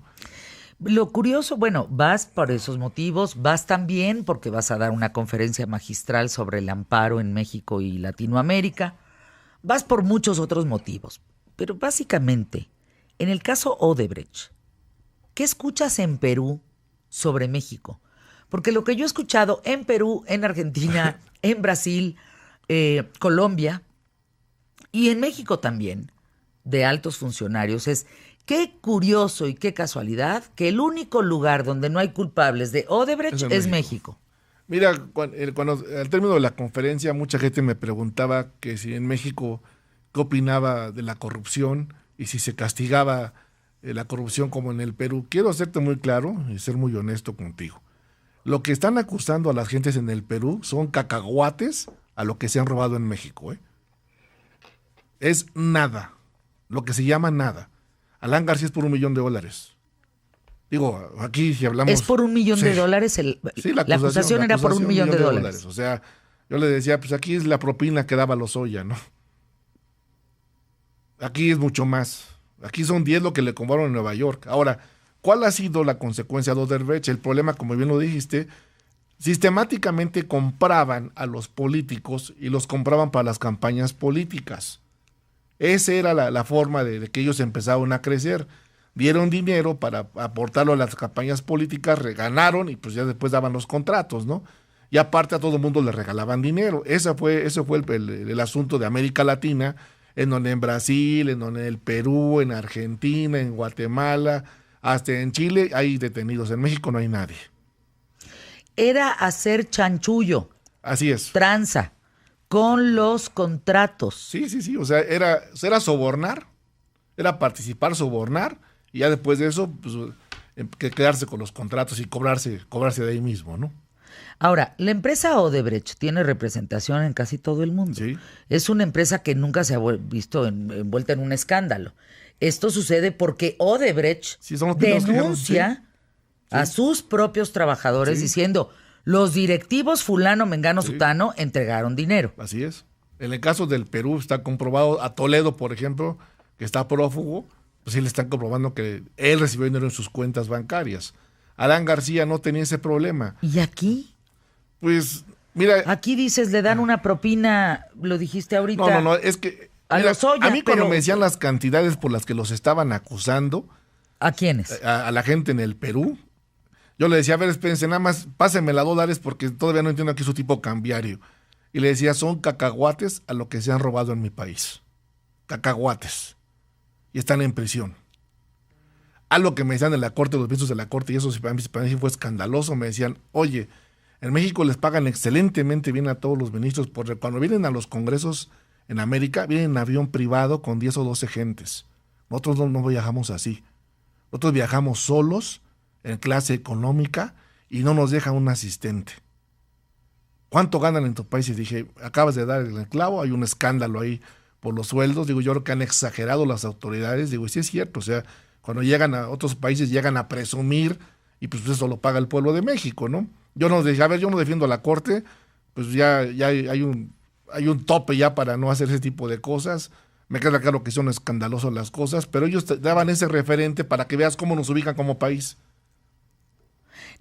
Lo curioso, bueno, vas por esos motivos, vas también porque vas a dar una conferencia magistral sobre el amparo en México y Latinoamérica, vas por muchos otros motivos, pero básicamente, en el caso Odebrecht, ¿qué escuchas en Perú sobre México? Porque lo que yo he escuchado en Perú, en Argentina, en Brasil, Colombia y en México también, de altos funcionarios, es qué curioso y qué casualidad que el único lugar donde no hay culpables de Odebrecht es México. Mira, cuando al término de la conferencia, mucha gente me preguntaba que si en México qué opinaba de la corrupción y si se castigaba la corrupción como en el Perú. Quiero hacerte muy claro y ser muy honesto contigo. Lo que están acusando a las gentes en el Perú son cacahuates a lo que se han robado en México. Es nada, lo que se llama nada. Alan García es por $1 millón. Digo, aquí si hablamos... ¿Es por $1 millón? Sí, la acusación era por $1 millón. O sea, yo le decía, pues aquí es la propina que daba Lozoya, ¿no? Aquí es mucho más. Aquí son 10 lo que le compraron en Nueva York. Ahora, ¿cuál ha sido la consecuencia de Odebrecht? El problema, como bien lo dijiste, sistemáticamente compraban a los políticos y los compraban para las campañas políticas. Esa era la forma de que ellos empezaron a crecer. Dieron dinero para aportarlo a las campañas políticas, ganaron y pues ya después daban los contratos, ¿no? Y aparte a todo el mundo le regalaban dinero. Ese fue el asunto de América Latina, en donde en Brasil, en donde en el Perú, en Argentina, en Guatemala, hasta en Chile hay detenidos. En México no hay nadie. Era hacer chanchullo. Así es. Tranza. Con los contratos. Sí. O sea, era sobornar, era participar, sobornar, y ya después de eso, pues, que quedarse con los contratos y cobrarse de ahí mismo, ¿no? Ahora, la empresa Odebrecht tiene representación en casi todo el mundo. Sí. Es una empresa que nunca se ha visto envuelta en un escándalo. Esto sucede porque Odebrecht denuncia a sus propios trabajadores diciendo: los directivos fulano, mengano, sutano entregaron dinero. Así es. En el caso del Perú está comprobado, a Toledo, por ejemplo, que está prófugo, pues sí le están comprobando que él recibió dinero en sus cuentas bancarias. Alan García no tenía ese problema. ¿Y aquí? Pues, mira... Aquí dices, le dan una propina, lo dijiste ahorita. No, es que... A Lozoya, a mí cuando me decían las cantidades por las que los estaban acusando... ¿A quiénes? A la gente en el Perú... Yo le decía, a ver, espérense, nada más pásenme la $2 porque todavía no entiendo aquí su tipo cambiario. Y le decía, son cacahuates a lo que se han robado en mi país. Cacahuates. Y están en prisión. Algo que me decían en la corte, los ministros de la corte, y eso para mí fue escandaloso, me decían, oye, en México les pagan excelentemente bien a todos los ministros, porque cuando vienen a los congresos en América, vienen en avión privado con 10 o 12 gentes. Nosotros no viajamos así. Nosotros viajamos solos, en clase económica, y no nos deja un asistente. ¿Cuánto ganan en tu país? Y dije, acabas de dar el clavo, hay un escándalo ahí por los sueldos. Digo, yo creo que han exagerado las autoridades. Digo, y sí es cierto, o sea, cuando llegan a otros países llegan a presumir, y pues eso lo paga el pueblo de México, ¿no? Yo no defiendo a la corte, pues ya hay un tope ya para no hacer ese tipo de cosas. Me queda claro que son escandalosas las cosas, pero ellos te daban ese referente para que veas cómo nos ubican como país.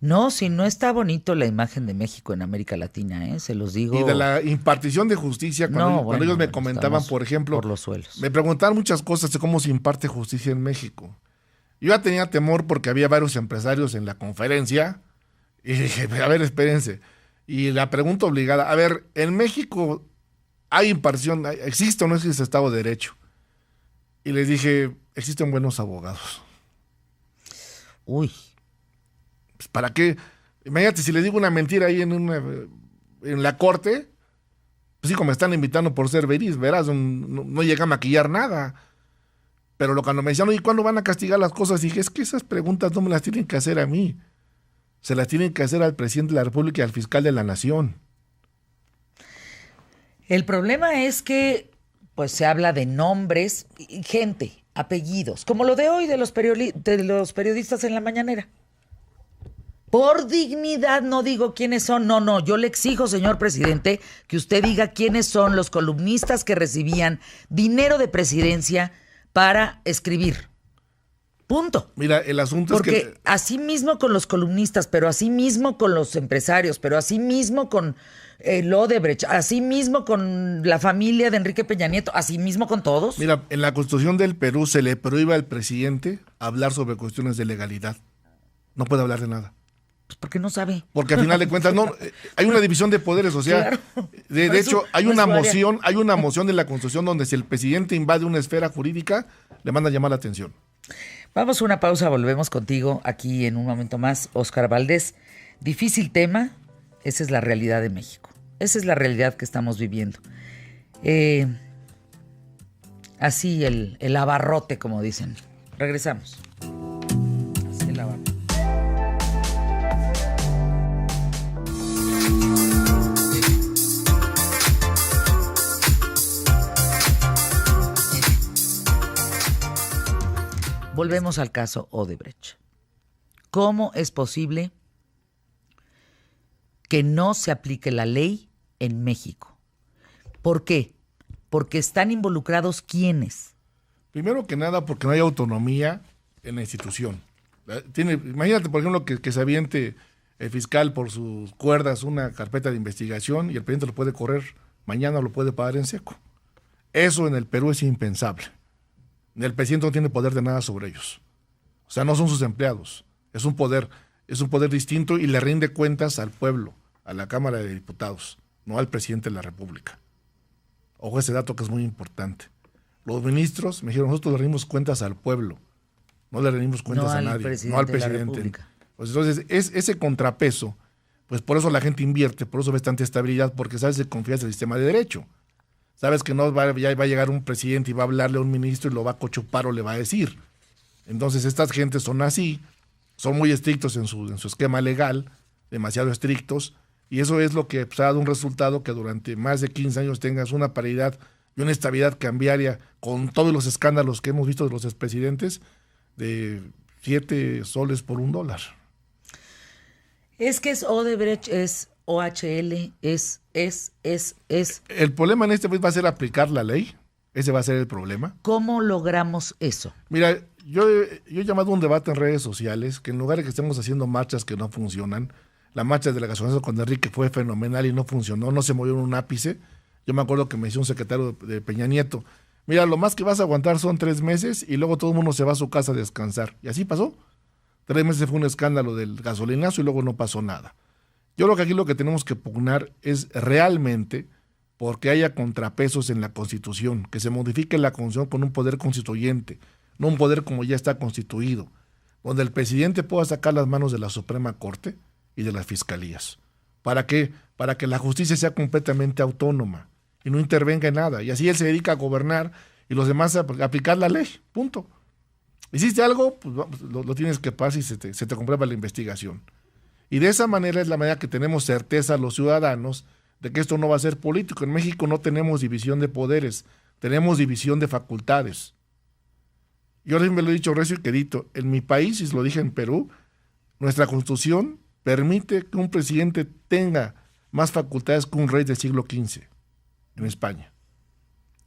No, si no está bonito la imagen de México en América Latina, se los digo. Y de la impartición de justicia, cuando ellos me comentaban, por ejemplo, por los suelos. Me preguntaban muchas cosas de cómo se imparte justicia en México. Yo ya tenía temor porque había varios empresarios en la conferencia, y dije, a ver, espérense. Y la pregunta obligada, a ver, en México hay impartición, ¿existe o no existe Estado de Derecho? Y les dije, existen buenos abogados. Uy. Pues, ¿para qué? Imagínate, si les digo una mentira ahí en la corte, pues sí, como me están invitando por ser verás, no llega a maquillar nada. Pero cuando me decían, ¿y cuándo van a castigar las cosas? Dije, es que esas preguntas no me las tienen que hacer a mí. Se las tienen que hacer al presidente de la República y al fiscal de la Nación. El problema es que pues se habla de nombres, gente, apellidos, como lo de hoy de los periodistas en la mañanera. Por dignidad no digo quiénes son, no, yo le exijo, señor presidente, que usted diga quiénes son los columnistas que recibían dinero de presidencia para escribir. Punto. Mira, el asunto Porque es que... así mismo con los columnistas, pero así mismo con los empresarios, pero así mismo con Odebrecht, así mismo con la familia de Enrique Peña Nieto, así mismo con todos. Mira, en la Constitución del Perú se le prohíbe al presidente hablar sobre cuestiones de legalidad. No puede hablar de nada. Pues porque no sabe. Porque al final de cuentas no hay una división de poderes, o sea, Claro. de hecho hay no es una su área. moción de la Constitución donde si el presidente invade una esfera jurídica, le manda a llamar la atención. Vamos a una pausa, volvemos contigo aquí en un momento más. Óscar Valdés, difícil tema, esa es la realidad de México. Esa es la realidad que estamos viviendo. Así el abarrote, como dicen. Regresamos. Así el abarrote. Volvemos al caso Odebrecht. ¿Cómo es posible que no se aplique la ley en México? ¿Por qué? Porque están involucrados ¿quiénes? Primero que nada, porque no hay autonomía en la institución. Imagínate, por ejemplo, que se aviente el fiscal por sus cuerdas una carpeta de investigación y el presidente lo puede correr, mañana lo puede pagar en seco. Eso en el Perú es impensable. El presidente no tiene poder de nada sobre ellos. O sea, no son sus empleados. Es un poder distinto y le rinde cuentas al pueblo, a la Cámara de Diputados, no al presidente de la República. Ojo ese dato que es muy importante. Los ministros me dijeron, nosotros le rendimos cuentas al pueblo, no le rendimos cuentas a nadie, no al de la presidente. República. Pues entonces, ese contrapeso, pues por eso la gente invierte, por eso ves tanta estabilidad, porque sabes que confías en el sistema de derecho. Sabes que no ya va a llegar un presidente y va a hablarle a un ministro y lo va a cochupar o le va a decir. Entonces estas gentes son así, son muy estrictos en su esquema legal, demasiado estrictos, y eso es lo que pues, ha dado un resultado que durante más de 15 años tengas una paridad y una estabilidad cambiaria con todos los escándalos que hemos visto de los expresidentes de 7 soles por $1. Es que es Odebrecht, es OHL, es. El problema en este país va a ser aplicar la ley. Ese va a ser el problema. ¿Cómo logramos eso? Mira, yo he llamado a un debate en redes sociales que en lugar de que estemos haciendo marchas que no funcionan, la marcha de la gasolina con Enrique fue fenomenal y no funcionó, no se movió un ápice. Yo me acuerdo que me decía un secretario de Peña Nieto, mira, lo más que vas a aguantar son 3 meses y luego todo el mundo se va a su casa a descansar. Y así pasó. 3 meses fue un escándalo del gasolinazo y luego no pasó nada. Yo creo que aquí lo que tenemos que pugnar es realmente porque haya contrapesos en la Constitución, que se modifique la Constitución con un poder constituyente, no un poder como ya está constituido, donde el presidente pueda sacar las manos de la Suprema Corte y de las fiscalías. ¿Para qué? Para que la justicia sea completamente autónoma y no intervenga en nada. Y así él se dedica a gobernar y los demás a aplicar la ley. Punto. ¿Hiciste algo? Pues lo tienes que pasar y se te comprueba la investigación. Y de esa manera es la manera que tenemos certeza los ciudadanos de que esto no va a ser político. En México no tenemos división de poderes, tenemos división de facultades. Yo siempre lo he dicho recio y quedito, en mi país, y lo dije en Perú, nuestra Constitución permite que un presidente tenga más facultades que un rey del siglo XV en España.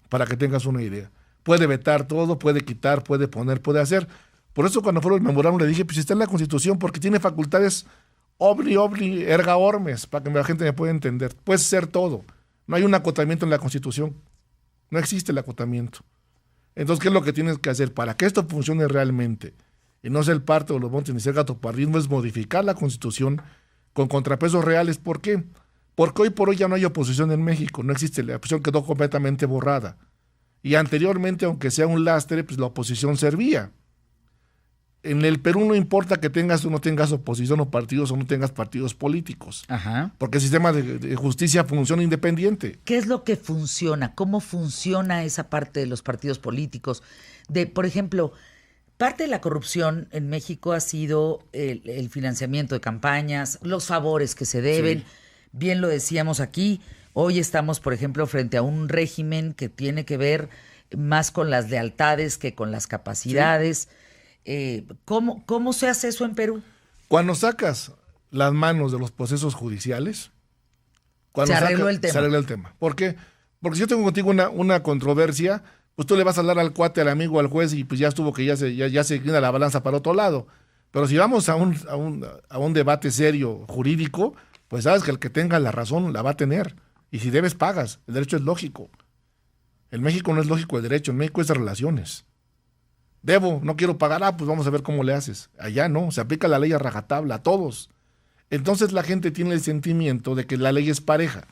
Para que tengas una idea. Puede vetar todo, puede quitar, puede poner, puede hacer. Por eso cuando fueron el memorándum le dije, pues está en la Constitución porque tiene facultades obli, erga ormes, para que la gente me pueda entender. Puede ser todo. No hay un acotamiento en la Constitución. No existe el acotamiento. Entonces, ¿qué es lo que tienes que hacer? Para que esto funcione realmente y no sea el parto de los montes ni sea gatopardismo, es modificar la Constitución con contrapesos reales. ¿Por qué? Porque hoy por hoy ya no hay oposición en México. No existe. La oposición quedó completamente borrada. Y anteriormente, aunque sea un lastre, pues la oposición servía. en el Perú no importa que tengas o no tengas oposición o partidos o no tengas partidos políticos, Ajá. porque el sistema de justicia funciona independiente. ¿Qué es lo que funciona? ¿Cómo funciona esa parte de los partidos políticos? Por ejemplo, parte de la corrupción en México ha sido el financiamiento de campañas, los favores que se deben. Sí. Bien lo decíamos aquí, hoy estamos, por ejemplo, frente a un régimen que tiene que ver más con las lealtades que con las capacidades. ¿Cómo se hace eso en Perú? Cuando sacas las manos de los procesos judiciales, Se arregló el tema. Se arregla el tema. ¿Por qué? Porque si yo tengo contigo una controversia, pues tú le vas a hablar al cuate, al amigo, al juez, y pues ya estuvo que ya se inclina la balanza para otro lado. Pero si vamos a un debate serio, jurídico, pues sabes que el que tenga la razón la va a tener. Y si debes, pagas. El derecho es lógico. En México no es lógico el derecho, en México es de relaciones. Debo, no quiero pagar, pues vamos a ver cómo le haces. Allá no, se aplica la ley a rajatabla, a todos. Entonces la gente tiene el sentimiento de que la ley es pareja.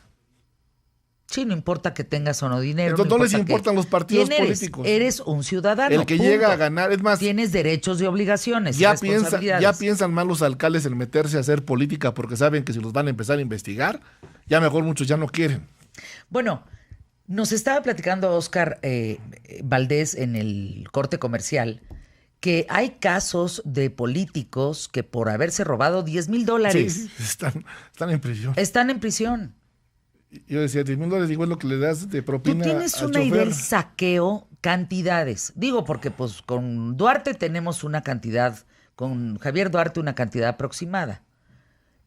Sí, no importa que tengas o no dinero. Entonces no les importan qué. los partidos ¿Quién eres? políticos. Eres un ciudadano. El que punto. llega a ganar, es más, Tienes derechos y obligaciones. ya responsabilidades. piensan mal los alcaldes en meterse a hacer política porque saben que si los van a empezar a investigar, ya mejor muchos ya no quieren. Bueno, nos estaba platicando Óscar Valdés en el corte comercial que hay casos de políticos que por haberse robado $10,000 Sí, están en prisión. están en prisión. Yo decía, $10,000 igual lo que le das de Tú propina tienes al una idea chofer. del saqueo, cantidades. Digo, porque pues con Duarte tenemos una cantidad, con Javier Duarte una cantidad aproximada.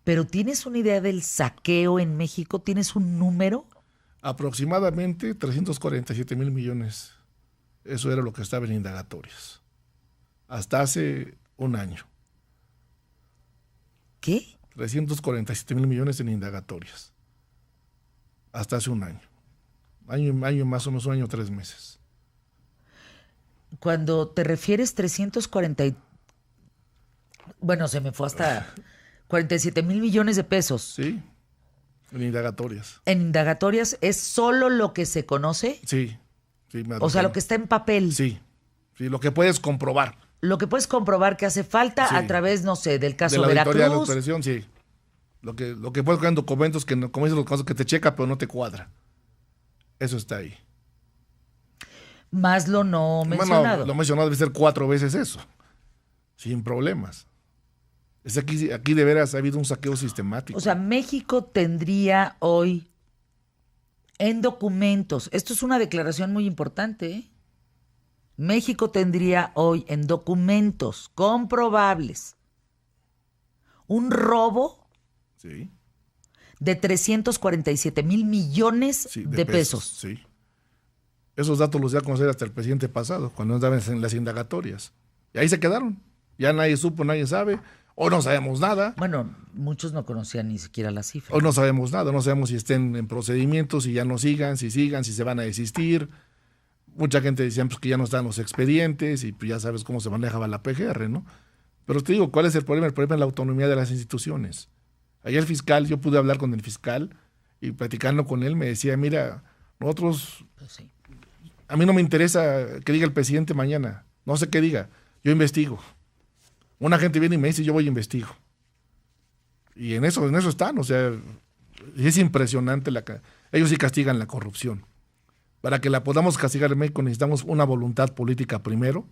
Pero ¿tienes una idea del saqueo en México? ¿Tienes un número? Aproximadamente 347,000 millones. Eso era lo que estaba en indagatorias. Hasta hace un año. ¿Qué? 347,000 millones en indagatorias. Hasta hace un año. Año más o menos, un año, 3 meses. Cuando te refieres 340 bueno, se me fue hasta 47,000 millones de pesos. Sí, en indagatorias. En indagatorias es solo lo que se conoce, Sí. o sea, lo que está en papel. Sí, lo que puedes comprobar. Lo que puedes comprobar que hace falta Sí. a través, no sé, del De caso la auditoría de la Veracruz. autorización, sí. Lo que puedes ver en documentos que, como dicen los casos, que te checa pero no te cuadra. Eso está ahí. Más lo no mencionado. Bueno, lo mencionado debe ser 4 veces eso. Sin problemas. Es aquí de veras ha habido un saqueo sistemático. O sea, México tendría hoy en documentos, esto es una declaración muy importante, ¿eh? México tendría hoy en documentos comprobables un robo sí, de 347,000 millones sí, de pesos. Sí. Esos datos los dio a conocer hasta el presidente pasado, cuando andaban en las indagatorias. Y ahí se quedaron. Ya nadie supo, nadie sabe. O no sabemos nada. Bueno, muchos no conocían ni siquiera la cifra. O no sabemos nada. No sabemos si estén en procedimientos, si ya no sigan, si se van a desistir. Mucha gente decía pues, que ya no están los expedientes y pues, ya sabes cómo se manejaba la PGR, ¿no? Pero te digo, ¿cuál es el problema? El problema es la autonomía de las instituciones. Ayer el fiscal, yo pude hablar con el fiscal y platicando con él me decía, mira, nosotros, Pues sí. a mí no me interesa que diga el presidente mañana, no sé qué diga, yo investigo. Una gente viene y me dice, yo voy y investigo. Y en eso están, o sea, es impresionante. Ellos sí castigan la corrupción. Para que la podamos castigar en México necesitamos una voluntad política primero,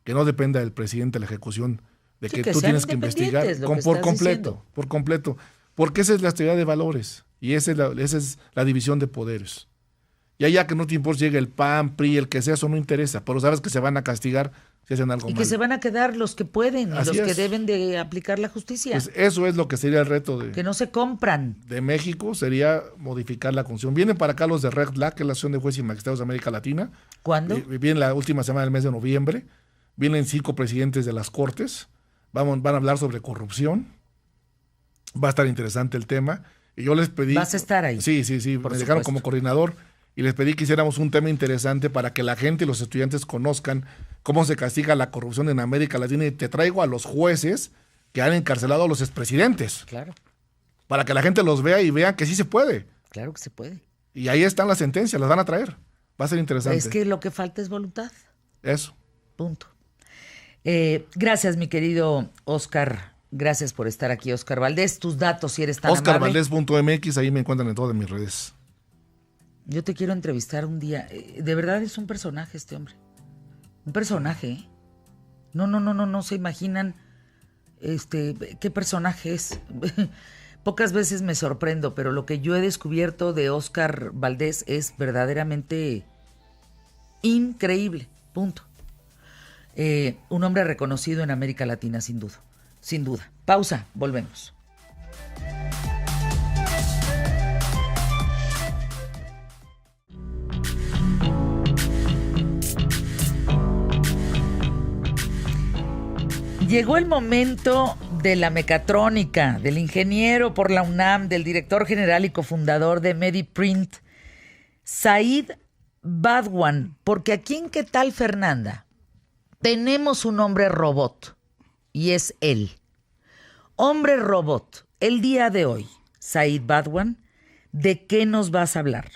que no dependa del presidente de la ejecución, de Sí, que que tú sean tienes que investigar independientes, lo que por estás completo, diciendo. por completo. Porque esa es la estabilidad de valores y esa es la división de poderes. Y allá que no te importa si llega el PAN, PRI, el que sea, eso no interesa, pero sabes que se van a castigar si hacen algo Y mal. que se van a quedar los que pueden y Así los que es. deben de aplicar la justicia. Pues eso es lo que sería el reto Que no se compran. de México, sería modificar la Constitución. Vienen para acá los de REGLA, que es la Asociación de Jueces y Magistrados de América Latina. ¿Cuándo? Vienen la última semana del mes de noviembre. Vienen 5 presidentes de las Cortes. Van a hablar sobre corrupción. Va a estar interesante el tema. Y yo les pedí... ¿Vas a estar ahí? Sí. Por Me dejaron supuesto. como coordinador y les pedí que hiciéramos un tema interesante para que la gente y los estudiantes conozcan cómo se castiga la corrupción en América Latina. Y te traigo a los jueces que han encarcelado a los expresidentes, Claro, para que la gente los vea y vea que sí se puede. claro que se puede. Y ahí están las sentencias, las van a traer. Va a ser interesante. Es que lo que falta es voluntad. Eso. Punto. Gracias, mi querido Oscar. Gracias por estar aquí, Oscar Valdés. Tus datos, si eres tan amable. OscarValdez.mx, ahí me encuentran en todas mis redes. Yo te quiero entrevistar un día. De verdad es un personaje este hombre. Un personaje, ¿eh? No se imaginan qué personaje es. Pocas veces me sorprendo, pero lo que yo he descubierto de Oscar Valdés es verdaderamente increíble. Punto. Un hombre reconocido en América Latina, sin duda. Sin duda. Pausa, volvemos. Llegó el momento de la mecatrónica, del ingeniero por la UNAM, del director general y cofundador de MediPrint, Said Bhadwan, porque aquí en ¿Qué tal, Fernanda? Tenemos un hombre robot y es él. Hombre robot, el día de hoy, Said Bhadwan, ¿de qué nos vas a hablar?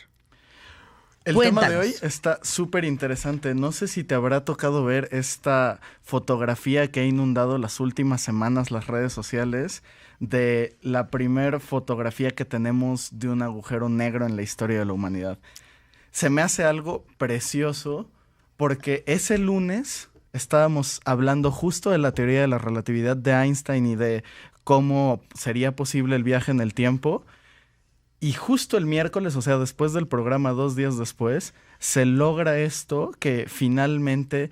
El Cuéntanos. tema de hoy está súper interesante. No sé si te habrá tocado ver esta fotografía que ha inundado las últimas semanas las redes sociales de la primer fotografía que tenemos de un agujero negro en la historia de la humanidad. Se me hace algo precioso porque ese lunes estábamos hablando justo de la teoría de la relatividad de Einstein y de cómo sería posible el viaje en el tiempo. Y justo el miércoles, o sea, después del programa, 2 días después, se logra esto que finalmente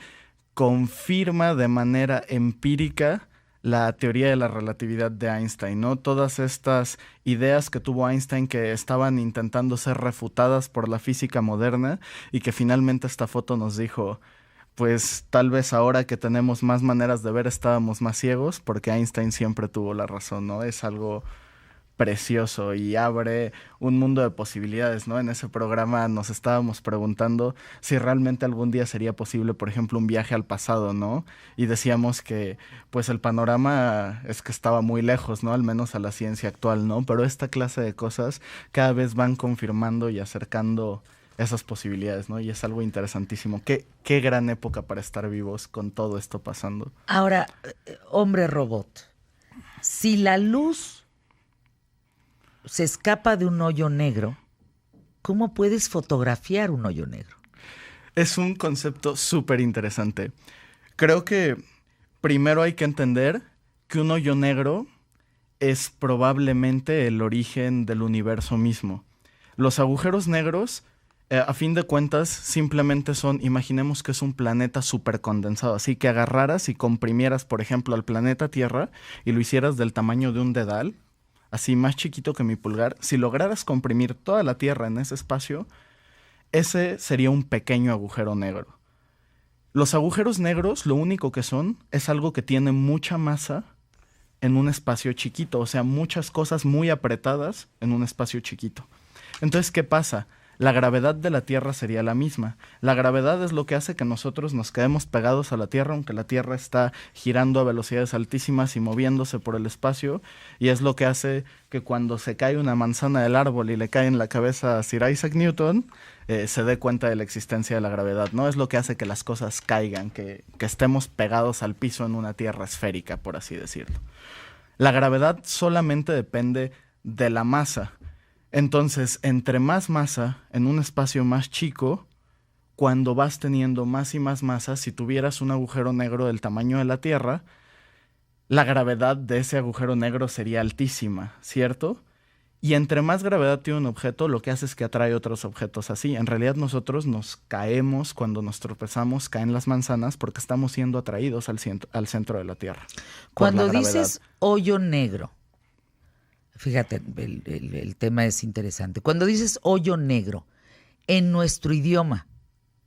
confirma de manera empírica la teoría de la relatividad de Einstein, ¿no? Todas estas ideas que tuvo Einstein que estaban intentando ser refutadas por la física moderna y que finalmente esta foto nos dijo, pues tal vez ahora que tenemos más maneras de ver estábamos más ciegos porque Einstein siempre tuvo la razón, ¿no? Es algo precioso y abre un mundo de posibilidades, ¿no? En ese programa nos estábamos preguntando si realmente algún día sería posible, por ejemplo, un viaje al pasado, ¿no? Y decíamos que, pues, el panorama es que estaba muy lejos, ¿no? Al menos a la ciencia actual, ¿no? Pero esta clase de cosas cada vez van confirmando y acercando esas posibilidades, ¿no? Y es algo interesantísimo. Qué gran época para estar vivos con todo esto pasando. Ahora, hombre robot, si la luz se escapa de un hoyo negro, ¿cómo puedes fotografiar un hoyo negro? Es un concepto súper interesante. Creo que primero hay que entender que un hoyo negro es probablemente el origen del universo mismo. Los agujeros negros, a fin de cuentas, simplemente son, imaginemos que es un planeta súper condensado, así que agarraras y comprimieras, por ejemplo, al planeta Tierra y lo hicieras del tamaño de un dedal, así más chiquito que mi pulgar. Si lograras comprimir toda la Tierra en ese espacio, ese sería un pequeño agujero negro. Los agujeros negros lo único que son es algo que tiene mucha masa en un espacio chiquito, o sea, muchas cosas muy apretadas en un espacio chiquito. Entonces, ¿qué pasa? La gravedad de la Tierra sería la misma. La gravedad es lo que hace que nosotros nos quedemos pegados a la Tierra, aunque la Tierra está girando a velocidades altísimas y moviéndose por el espacio, y es lo que hace que cuando se cae una manzana del árbol y le cae en la cabeza a Sir Isaac Newton, se dé cuenta de la existencia de la gravedad, ¿no? Es lo que hace que las cosas caigan, que estemos pegados al piso en una Tierra esférica, por así decirlo. La gravedad solamente depende de la masa. Entonces, entre más masa en un espacio más chico, cuando vas teniendo más y más masa, si tuvieras un agujero negro del tamaño de la Tierra, la gravedad de ese agujero negro sería altísima, ¿cierto? Y entre más gravedad tiene un objeto, lo que hace es que atrae otros objetos así. En realidad nosotros nos caemos cuando nos tropezamos, caen las manzanas porque estamos siendo atraídos al centro de la Tierra. Cuando dices hoyo negro, fíjate, el tema es interesante. Cuando dices hoyo negro, en nuestro idioma,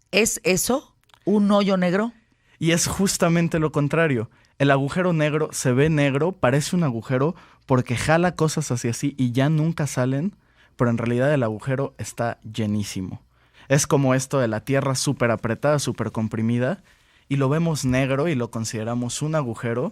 ¿es eso un hoyo negro? Y es justamente lo contrario. El agujero negro se ve negro, parece un agujero porque jala cosas hacia sí y ya nunca salen, pero en realidad el agujero está llenísimo. Es como esto de la Tierra súper apretada, súper comprimida, y lo vemos negro y lo consideramos un agujero,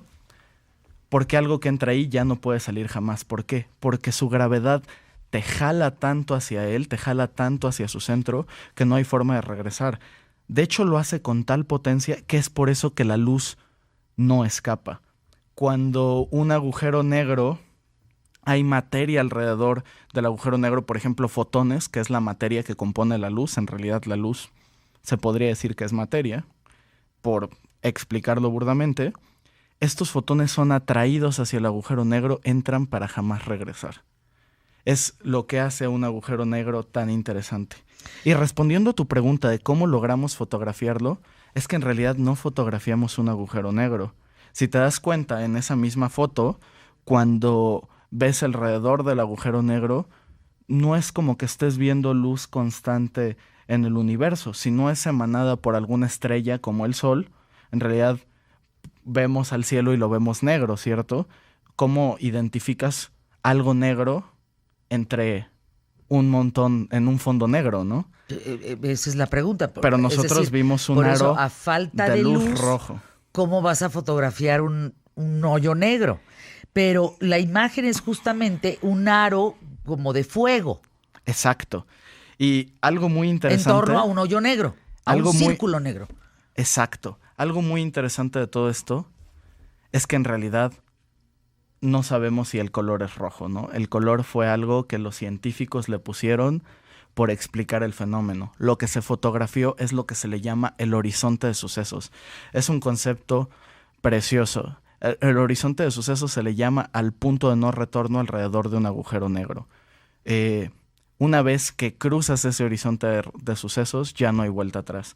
porque algo que entra ahí ya no puede salir jamás. ¿Por qué? Porque su gravedad te jala tanto hacia él, te jala tanto hacia su centro, que no hay forma de regresar. De hecho, lo hace con tal potencia que es por eso que la luz no escapa. Cuando un agujero negro, hay materia alrededor del agujero negro, por ejemplo, fotones, que es la materia que compone la luz. En realidad la luz se podría decir que es materia, por explicarlo burdamente. Estos fotones son atraídos hacia el agujero negro, entran para jamás regresar. Es lo que hace a un agujero negro tan interesante. Y respondiendo a tu pregunta de cómo logramos fotografiarlo, es que en realidad no fotografiamos un agujero negro. Si te das cuenta, en esa misma foto, cuando ves alrededor del agujero negro, no es como que estés viendo luz constante en el universo, sino es emanada por alguna estrella como el Sol. En realidad vemos al cielo y lo vemos negro, ¿cierto? ¿Cómo identificas algo negro entre un montón en un fondo negro, no? Esa es la pregunta. Pero nosotros Es decir, vimos un por eso, aro a falta de de luz rojo. ¿cómo vas a fotografiar un hoyo negro? Pero la imagen es justamente un aro como de fuego Exacto. Y algo muy en interesante. torno a un hoyo negro, a Algo un muy- círculo negro. Exacto. Algo muy interesante de todo esto es que en realidad no sabemos si el color es rojo, ¿no? El color fue algo que los científicos le pusieron por explicar el fenómeno. Lo que se fotografió es lo que se le llama el horizonte de sucesos. Es un concepto precioso. El horizonte de sucesos se le llama al punto de no retorno alrededor de un agujero negro. Una vez que cruzas ese horizonte de sucesos, ya no hay vuelta atrás.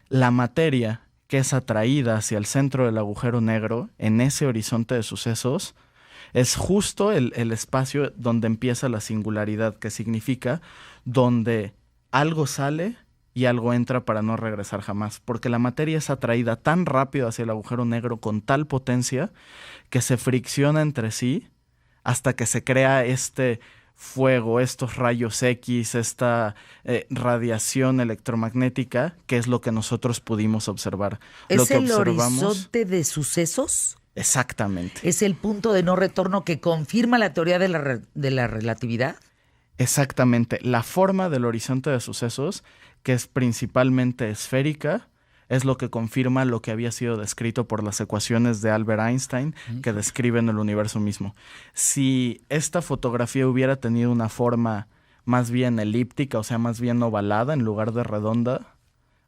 La materia que es atraída hacia el centro del agujero negro, en ese horizonte de sucesos, es justo el espacio donde empieza la singularidad, que significa donde algo sale y algo entra para no regresar jamás, porque la materia es atraída tan rápido hacia el agujero negro con tal potencia que se fricciona entre sí hasta que se crea este fuego, estos rayos X, esta radiación electromagnética, que es lo que nosotros pudimos observar. Lo ¿Es que el observamos, horizonte de sucesos? exactamente. ¿Es el punto de no retorno que confirma la teoría de la relatividad? Exactamente. La forma del horizonte de sucesos, que es principalmente esférica, es lo que confirma lo que había sido descrito por las ecuaciones de Albert Einstein, que describen el universo mismo. Si esta fotografía hubiera tenido una forma más bien elíptica, o sea, más bien ovalada en lugar de redonda,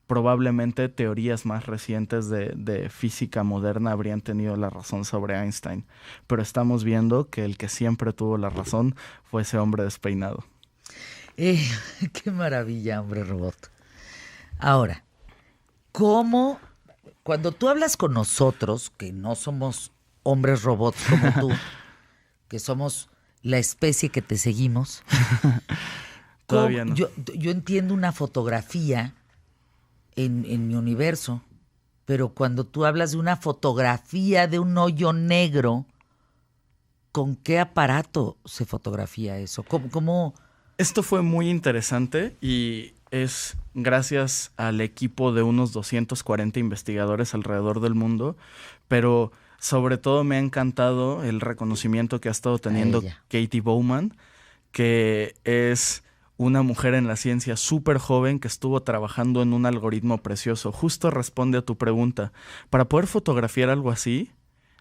probablemente teorías más recientes de física moderna habrían tenido la razón sobre Einstein. Pero estamos viendo que el que siempre tuvo la razón fue ese hombre despeinado. Qué maravilla, hombre robot. Ahora, ¿cómo, cuando tú hablas con nosotros, que no somos hombres robots como tú, que somos la especie que te seguimos, Todavía no. Yo entiendo una fotografía en mi universo, pero cuando tú hablas de una fotografía de un hoyo negro, ¿con qué aparato se fotografía eso? ¿Cómo? Esto fue muy interesante y es gracias al equipo de unos 240 investigadores alrededor del mundo, pero sobre todo me ha encantado el reconocimiento que ha estado teniendo ella. Katie Bowman, que es una mujer en la ciencia súper joven que estuvo trabajando en un algoritmo precioso. Justo responde a tu pregunta. Para poder fotografiar algo así,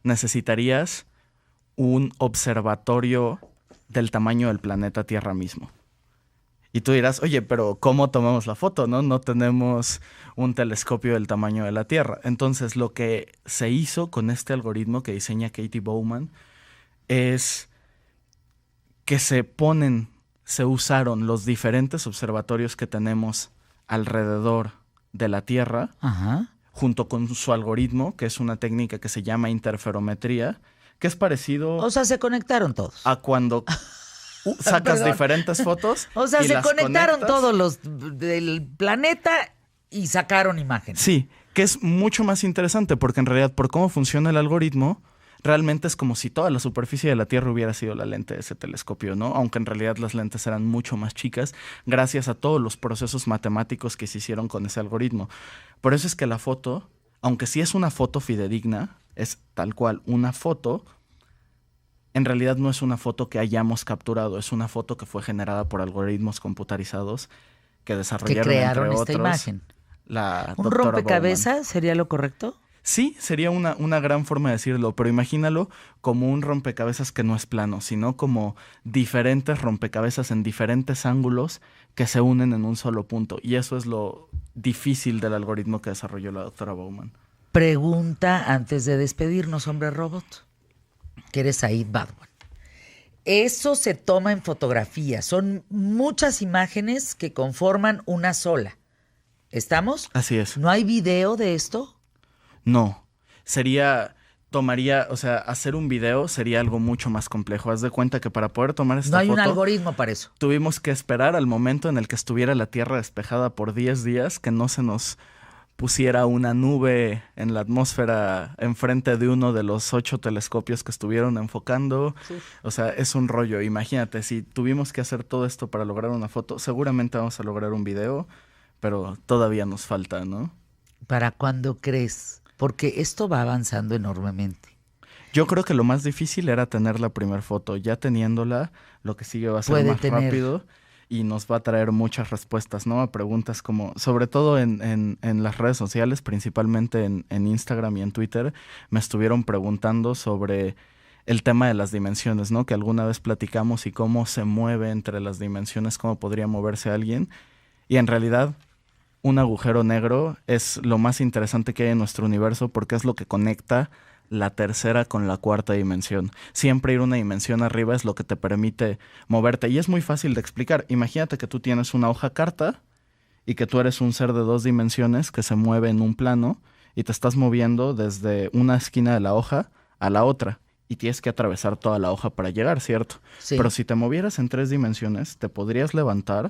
necesitarías un observatorio del tamaño del planeta Tierra mismo. Y tú dirás, oye, pero ¿cómo tomamos la foto? No tenemos un telescopio del tamaño de la Tierra. Entonces, lo que se hizo con este algoritmo que diseña Katie Bowman es que se usaron los diferentes observatorios que tenemos alrededor de la Tierra, Ajá. junto con su algoritmo, que es una técnica que se llama interferometría, que es parecido O sea, se conectaron todos. a cuando sacas Perdón. diferentes fotos. O sea, y se las conectaron conectas. todos los del planeta y sacaron imágenes. Sí, que es mucho más interesante porque en realidad por cómo funciona el algoritmo, realmente es como si toda la superficie de la Tierra hubiera sido la lente de ese telescopio, ¿no? Aunque en realidad las lentes eran mucho más chicas gracias a todos los procesos matemáticos que se hicieron con ese algoritmo. Por eso es que la foto, aunque sí es una foto fidedigna, es tal cual una foto, en realidad no es una foto que hayamos capturado, es una foto que fue generada por algoritmos computarizados que Que desarrollaron, crearon entre esta otros, imagen. la ¿Un doctora rompecabezas sería lo correcto? Bowman. Sí, sería una gran forma de decirlo, pero imagínalo como un rompecabezas que no es plano, sino como diferentes rompecabezas en diferentes ángulos que se unen en un solo punto. Y eso es lo difícil del algoritmo que desarrolló la doctora Bowman. Pregunta antes de despedirnos, hombre robot, que eres Said Badwan. Eso se toma en fotografía. Son muchas imágenes que conforman una sola. ¿Estamos? Así es. ¿No hay video de esto? No. Hacer un video sería algo mucho más complejo. Haz de cuenta que para poder tomar esta No hay foto, un algoritmo para eso. tuvimos que esperar al momento en el que estuviera la Tierra despejada por 10 días, que no se nos pusiera una nube en la atmósfera enfrente de uno de los 8 telescopios que estuvieron enfocando. Sí. O sea, es un rollo. Imagínate, si tuvimos que hacer todo esto para lograr una foto, seguramente vamos a lograr un video, pero todavía nos falta, ¿no? ¿Para cuándo crees? Porque esto va avanzando enormemente. Yo creo que lo más difícil era tener la primera foto. Ya teniéndola, lo que sigue va a ser más rápido. Y nos va a traer muchas respuestas, ¿no? A preguntas como, sobre todo en las redes sociales, principalmente en Instagram y en Twitter, me estuvieron preguntando sobre el tema de las dimensiones, ¿no? Que alguna vez platicamos y cómo se mueve entre las dimensiones, cómo podría moverse alguien. Y en realidad, un agujero negro es lo más interesante que hay en nuestro universo porque es lo que conecta la tercera con la cuarta dimensión. Siempre ir una dimensión arriba es lo que te permite moverte. Y es muy fácil de explicar. Imagínate que tú tienes una hoja carta y que tú eres un ser de 2 dimensiones que se mueve en un plano y te estás moviendo desde una esquina de la hoja a la otra. Y tienes que atravesar toda la hoja para llegar, ¿cierto? Sí. Pero si te movieras en 3 dimensiones, te podrías levantar,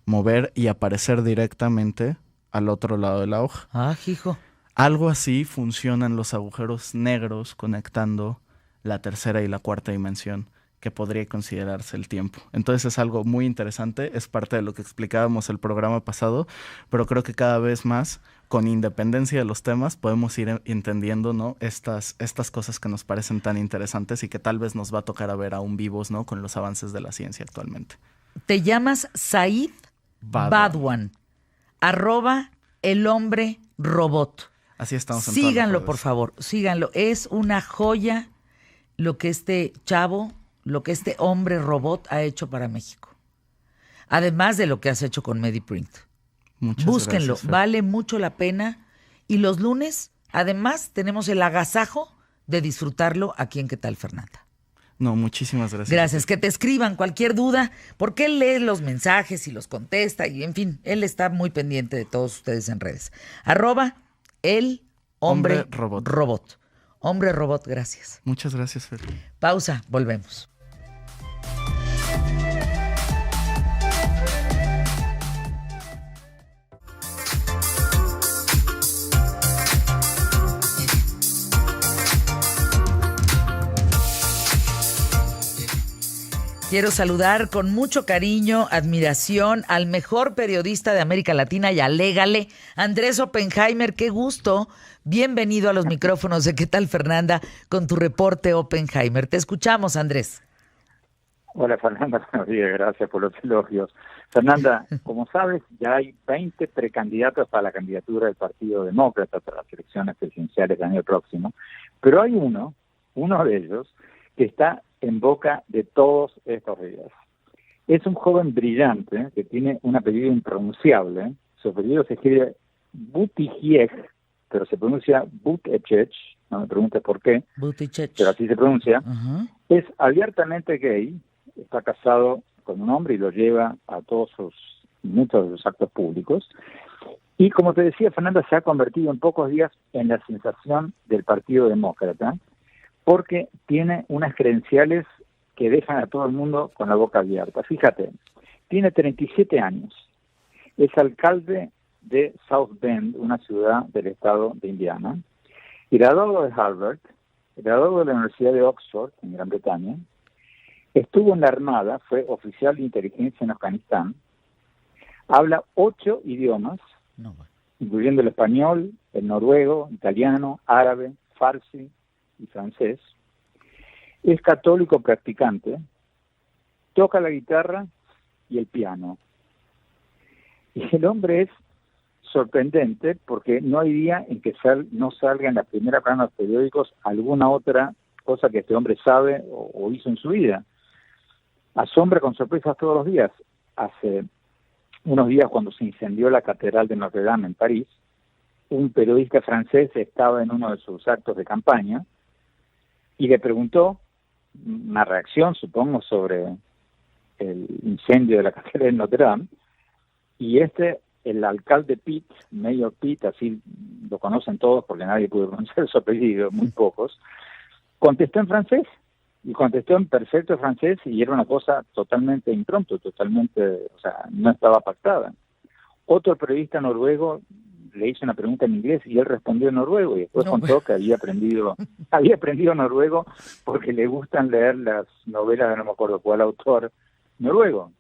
mover y aparecer directamente al otro lado de la hoja. Ah, hijo. Algo así funcionan los agujeros negros conectando la tercera y la cuarta dimensión, que podría considerarse el tiempo. Entonces es algo muy interesante, es parte de lo que explicábamos el programa pasado, pero creo que cada vez más, con independencia de los temas, podemos ir entendiendo, ¿no? estas cosas que nos parecen tan interesantes y que tal vez nos va a tocar a ver aún vivos, ¿no? Con los avances de la ciencia actualmente. Te llamas Said Badwan, @elhombrerobot. Así estamos en Síganlo, por favor, síganlo. Es una joya lo que este chavo, lo que este hombre robot ha hecho para México. Además de lo que has hecho con Mediprint. Búsquenlo, gracias, vale mucho la pena. Y los lunes, además, tenemos el agasajo de disfrutarlo aquí en ¿Qué tal, Fernanda? No, muchísimas gracias. Gracias, que te escriban cualquier duda, porque él lee los mensajes y los contesta y, en fin, él está muy pendiente de todos ustedes en redes. @el hombre robot. Hombre robot, gracias. Muchas gracias, Fer. Pausa, volvemos. Quiero saludar con mucho cariño, admiración al mejor periodista de América Latina y alégale, Andrés Oppenheimer. Qué gusto. Bienvenido a los micrófonos de ¿Qué tal, Fernanda? Con tu reporte, Oppenheimer. Te escuchamos, Andrés. Hola, Fernanda. Buenos días. Gracias por los elogios. Fernanda, como sabes, ya hay 20 precandidatos para la candidatura del Partido Demócrata para las elecciones presidenciales del año próximo, pero hay uno de ellos, que está en boca de todos estos días. Es un joven brillante que tiene un apellido impronunciable. Su apellido se escribe Buttigieg, pero se pronuncia Buttigieg, no me preguntes por qué, Buttigieg, pero así se pronuncia. Uh-huh. Es abiertamente gay, está casado con un hombre y lo lleva a muchos de sus actos públicos. Y como te decía, Fernanda, se ha convertido en pocos días en la sensación del Partido Demócrata, porque tiene unas credenciales que dejan a todo el mundo con la boca abierta. Fíjate, tiene 37 años, es alcalde de South Bend, una ciudad del estado de Indiana, graduado de Harvard, graduado de la Universidad de Oxford, en Gran Bretaña, estuvo en la Armada, fue oficial de inteligencia en Afganistán, habla 8 idiomas, incluyendo el español, el noruego, italiano, árabe, farsi y francés. Es católico practicante, toca la guitarra y el piano. Y el hombre es sorprendente porque no hay día en que no salga en la primera plana de los periódicos alguna otra cosa que este hombre sabe o hizo en su vida. Asombra con sorpresas todos los días. Hace unos días, cuando se incendió la Catedral de Notre Dame en París, un periodista francés estaba en uno de sus actos de campaña y le preguntó una reacción, supongo, sobre el incendio de la Catedral de Notre Dame, y el alcalde Pitt, Mayor Pitt, así lo conocen todos porque nadie pudo pronunciar su apellido, muy pocos, contestó en francés, y contestó en perfecto francés, y era una cosa totalmente impromptu, no estaba pactada. Otro periodista noruego le hizo una pregunta en inglés y él respondió en noruego, y después contó que había aprendido noruego porque le gustan leer las novelas de no me acuerdo cuál autor noruego.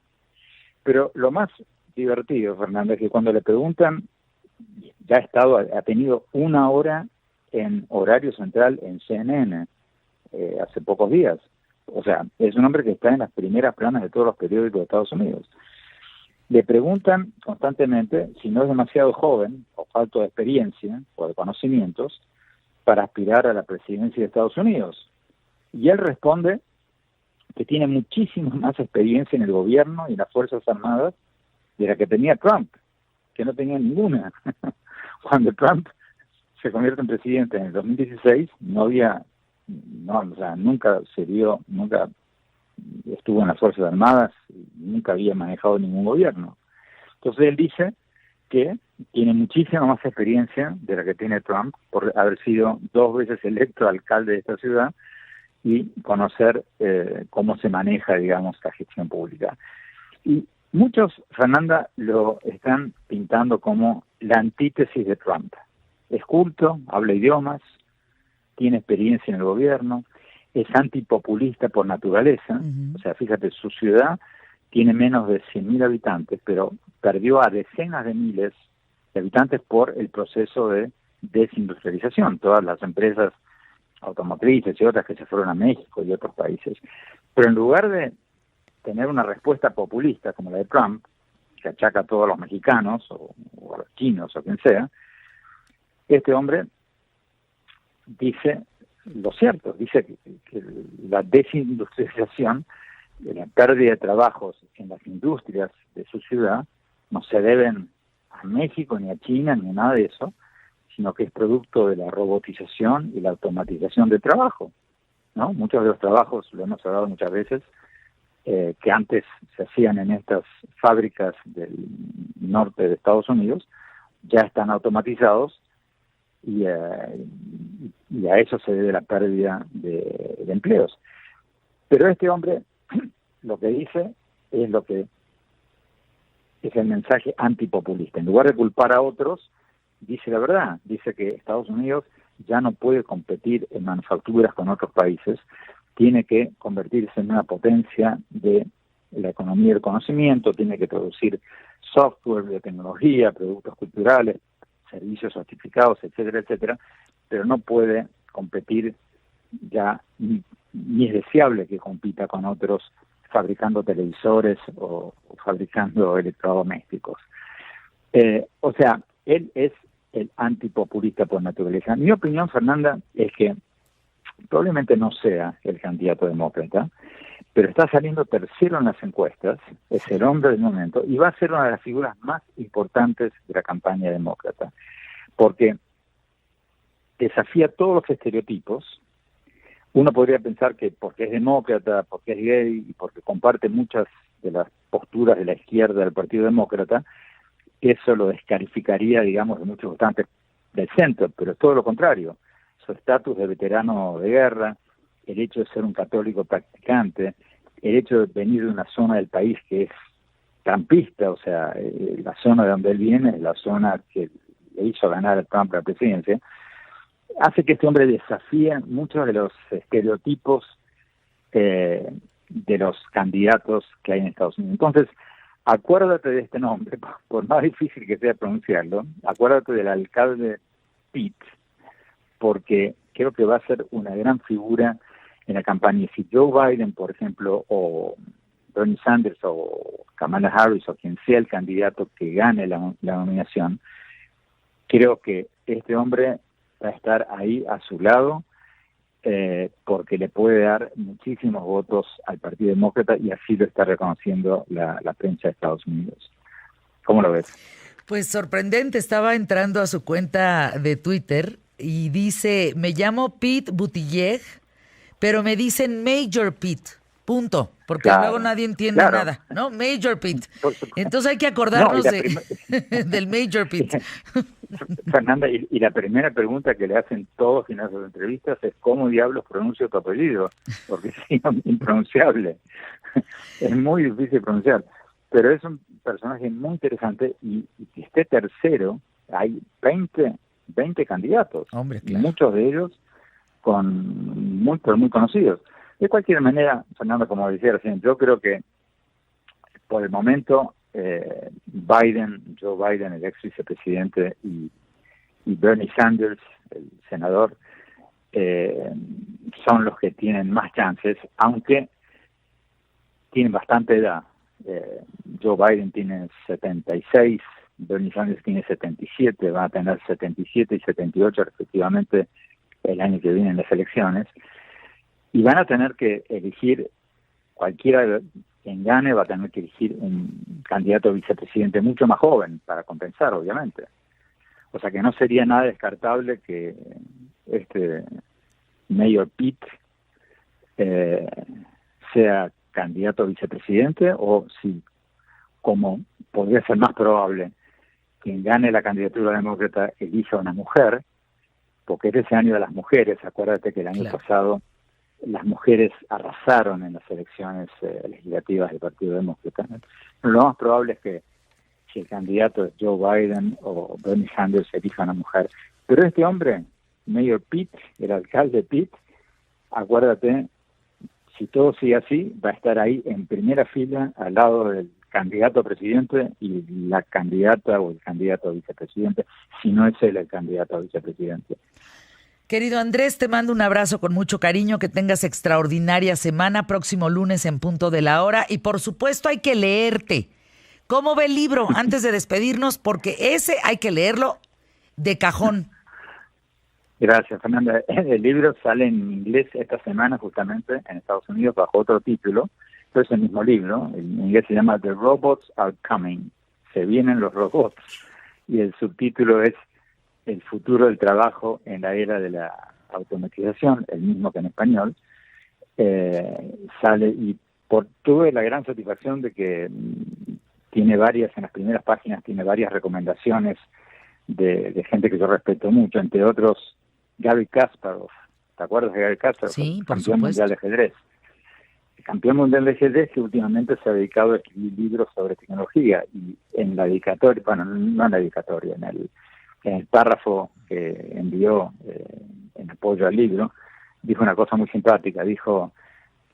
Pero lo más divertido, Fernanda, es que cuando le preguntan, ha tenido 1 hora en horario central en CNN hace pocos días. O sea, es un hombre que está en las primeras planas de todos los periódicos de Estados Unidos. Le preguntan constantemente si no es demasiado joven o falto de experiencia o de conocimientos para aspirar a la presidencia de Estados Unidos. Y él responde que tiene muchísima más experiencia en el gobierno y en las Fuerzas Armadas de la que tenía Trump, que no tenía ninguna. Cuando Trump se convierte en presidente en el 2016, nunca estuvo en las Fuerzas Armadas, nunca había manejado ningún gobierno. Entonces él dice que tiene muchísima más experiencia de la que tiene Trump por haber sido 2 veces electo alcalde de esta ciudad y conocer cómo se maneja, digamos, la gestión pública. Y muchos, Fernanda, lo están pintando como la antítesis de Trump. Es culto, habla idiomas, tiene experiencia en el gobierno, es antipopulista por naturaleza. O sea, fíjate, su ciudad tiene menos de 100.000 habitantes, pero perdió a decenas de miles de habitantes por el proceso de desindustrialización. Todas las empresas automotrices y otras que se fueron a México y otros países. Pero en lugar de tener una respuesta populista como la de Trump, que achaca a todos los mexicanos o a los chinos o quien sea, este hombre dice lo cierto, dice que la desindustrialización, la pérdida de trabajos en las industrias de su ciudad no se deben a México ni a China ni a nada de eso, sino que es producto de la robotización y la automatización del trabajo, ¿no? Muchos de los trabajos, lo hemos hablado muchas veces, que antes se hacían en estas fábricas del norte de Estados Unidos, ya están automatizados y a eso se debe la pérdida de empleos. Pero este hombre lo que dice es lo que es el mensaje antipopulista. En lugar de culpar a otros, dice la verdad, dice que Estados Unidos ya no puede competir en manufacturas con otros países, tiene que convertirse en una potencia de la economía del conocimiento, tiene que producir software de tecnología, productos culturales, servicios certificados, etcétera, etcétera, pero no puede competir ya, ni es deseable que compita con otros fabricando televisores o fabricando electrodomésticos. O sea, él es el antipopulista por naturaleza. Mi opinión, Fernanda, es que probablemente no sea el candidato demócrata, pero está saliendo tercero en las encuestas, es el hombre del momento, y va a ser una de las figuras más importantes de la campaña demócrata, porque desafía todos los estereotipos. Uno podría pensar que porque es demócrata, porque es gay y porque comparte muchas de las posturas de la izquierda del Partido Demócrata, eso lo descalificaría, digamos, de muchos votantes del centro, pero es todo lo contrario. Su estatus de veterano de guerra, el hecho de ser un católico practicante, el hecho de venir de una zona del país que es trumpista, o sea, la zona de donde él viene es la zona que le hizo ganar a Trump la presidencia, hace que este hombre desafíe muchos de los estereotipos de los candidatos que hay en Estados Unidos. Entonces, acuérdate de este nombre, por más difícil que sea pronunciarlo, acuérdate del alcalde Pitt, porque creo que va a ser una gran figura en la campaña. Si Joe Biden, por ejemplo, o Bernie Sanders o Kamala Harris o quien sea el candidato que gane la nominación, creo que este hombre va a estar ahí a su lado, porque le puede dar muchísimos votos al Partido Demócrata, y así lo está reconociendo la prensa de Estados Unidos. ¿Cómo lo ves? Pues sorprendente, estaba entrando a su cuenta de Twitter y dice, me llamo Pete Buttigieg, pero me dicen Major Pete, punto, porque Claro, luego nadie entiende claro. nada, ¿no? Major Pete. Por supuesto. Entonces hay que acordarnos No, del Major Pete. Fernanda, y la primera pregunta que le hacen todos en esas entrevistas es ¿cómo diablos pronuncio tu apellido? Porque es impronunciable. Es muy difícil pronunciar. Pero es un personaje muy interesante, y que esté tercero, hay 20 candidatos. Hombre, claro. Muchos de ellos pero muy conocidos. De cualquier manera, Fernando, como decía recién, yo creo que por el momento Joe Biden, el ex vicepresidente, y Bernie Sanders, el senador, son los que tienen más chances, aunque tienen bastante edad. Joe Biden tiene 76, Bernie Sanders tiene 77, van a tener 77 y 78 respectivamente el año que viene en las elecciones, y van a tener que elegir, cualquiera quien gane va a tener que elegir un candidato a vicepresidente mucho más joven para compensar, obviamente. O sea que no sería nada descartable que este Mayor Pete sea candidato a vicepresidente, o si, como podría ser más probable, quien gane la candidatura demócrata elija a una mujer, porque es ese año de las mujeres. Acuérdate que el año pasado las mujeres arrasaron en las elecciones legislativas del Partido Demócrata. Lo más probable es que si el candidato es Joe Biden o Bernie Sanders, elija a una mujer. Pero este hombre, Mayor Pete, el alcalde Pete, acuérdate, si todo sigue así, va a estar ahí en primera fila al lado del candidato a presidente y la candidata o el candidato a vicepresidente, si no es él el candidato a vicepresidente. Querido Andrés, te mando un abrazo con mucho cariño, que tengas extraordinaria semana, próximo lunes en punto de la hora, y por supuesto hay que leerte. ¿Cómo ve el libro antes de despedirnos? Porque ese hay que leerlo de cajón. Gracias, Fernanda. El libro sale en inglés esta semana justamente en Estados Unidos bajo otro título, pero es el mismo libro. En inglés se llama The Robots Are Coming, se vienen los robots, y el subtítulo es El futuro del trabajo en la era de la automatización, el mismo que en español. Sale, y tuve la gran satisfacción de que tiene en las primeras páginas tiene varias recomendaciones de gente que yo respeto mucho, entre otros Garry Kasparov. ¿Te acuerdas de Garry Kasparov? Sí, por campeón supuesto. mundial de ajedrez. El campeón mundial de ajedrez, que últimamente se ha dedicado a escribir libros sobre tecnología, y en la dedicatoria, bueno, no en la dedicatoria, en el párrafo que envió en apoyo al libro, dijo una cosa muy simpática. Dijo,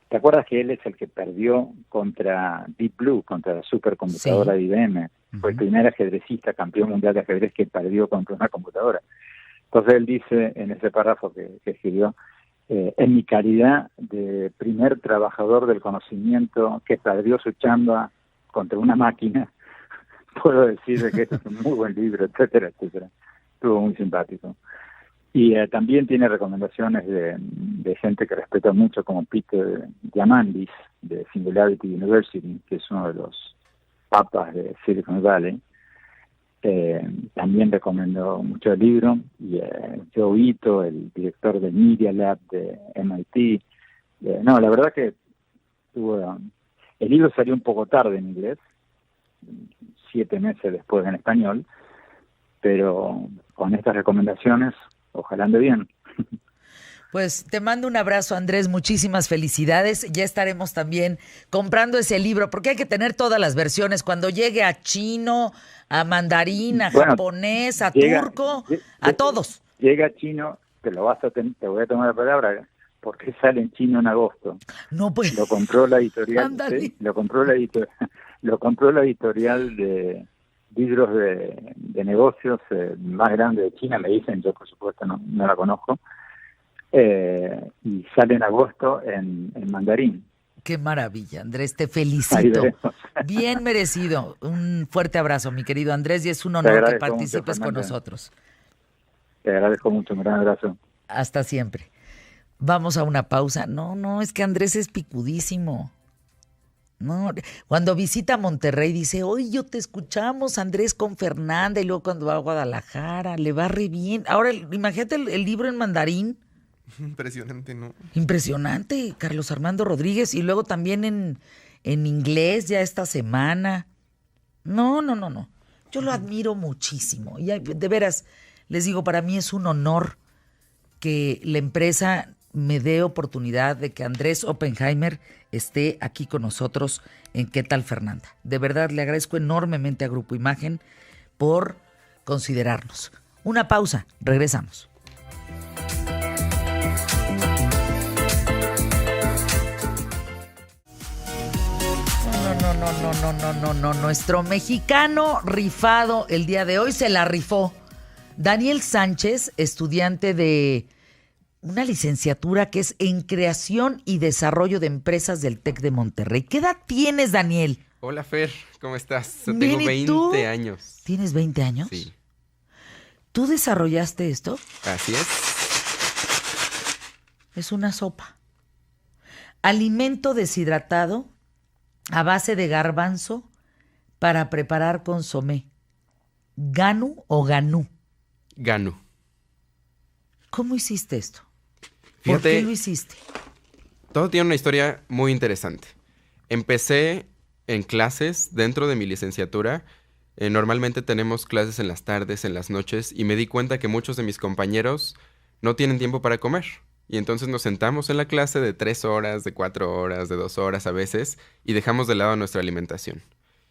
¿te acuerdas que él es el que perdió contra Deep Blue, contra la supercomputadora de IBM? Fue el primer ajedrecista campeón mundial de ajedrez que perdió contra una computadora. Entonces él dice en ese párrafo que escribió, en mi calidad de primer trabajador del conocimiento que perdió su chamba contra una máquina, puedo decir de que este es un muy buen libro, etcétera, etcétera. Estuvo muy simpático. Y también tiene recomendaciones de gente que respeto mucho, como Peter Diamandis, de Singularity University, que es uno de los papas de Silicon Valley. También recomendó mucho el libro. Y Joe Ito, el director del Media Lab de MIT. No, la verdad que el libro salió un poco tarde en inglés, 7 meses después en español, pero con estas recomendaciones, ojalá ande bien. Pues te mando un abrazo, Andrés, muchísimas felicidades. Ya estaremos también comprando ese libro, porque hay que tener todas las versiones. Cuando llegue a chino, a mandarín, a japonés, a turco, a todos. Llega a chino, te voy a tomar la palabra, porque sale en chino en agosto. No, pues. Lo compró la editorial. ¿Sí? Lo compró la editorial de libros de negocios más grande de China, me dicen. Yo, por supuesto, no la conozco. Y sale en agosto en mandarín. Qué maravilla, Andrés, te Ahí felicito. veremos. Bien merecido. Un fuerte abrazo, mi querido Andrés, y es un Te honor que agradezco mucho, participes con Fernanda. nosotros. Te agradezco mucho, un gran abrazo. Hasta siempre. Vamos a una pausa. No, es que Andrés es picudísimo. No, cuando visita Monterrey dice, oye, yo te escuchamos, Andrés, con Fernanda, y luego cuando va a Guadalajara, le va re bien. Ahora, imagínate el libro en mandarín. Impresionante, ¿no? Impresionante, Carlos Armando Rodríguez, y luego también en inglés ya esta semana. No. Yo lo admiro muchísimo. Y de veras, les digo, para mí es un honor que la empresa me dé oportunidad de que Andrés Oppenheimer esté aquí con nosotros en ¿Qué tal, Fernanda? De verdad, le agradezco enormemente a Grupo Imagen por considerarnos. Una pausa, regresamos. No. Nuestro mexicano rifado el día de hoy se la rifó. Daniel Sánchez, estudiante de una licenciatura que es en Creación y Desarrollo de Empresas del TEC de Monterrey. ¿Qué edad tienes, Daniel? Hola, Fer, ¿cómo estás? Bien, Tengo ¿y 20 tú? años. ¿Tienes 20 años? Sí, ¿Tú desarrollaste esto? así es. Es una sopa. Alimento deshidratado a base de garbanzo para preparar consomé. ¿Ganu o ganú? Ganu. ¿Cómo hiciste esto? ¿Por Fíjate, qué lo hiciste? todo tiene una historia muy interesante. Empecé en clases dentro de mi licenciatura. Normalmente tenemos clases en las tardes, en las noches, y me di cuenta que muchos de mis compañeros no tienen tiempo para comer. Y entonces nos sentamos en la clase de 3 horas, de 4 horas, de 2 horas a veces, y dejamos de lado nuestra alimentación.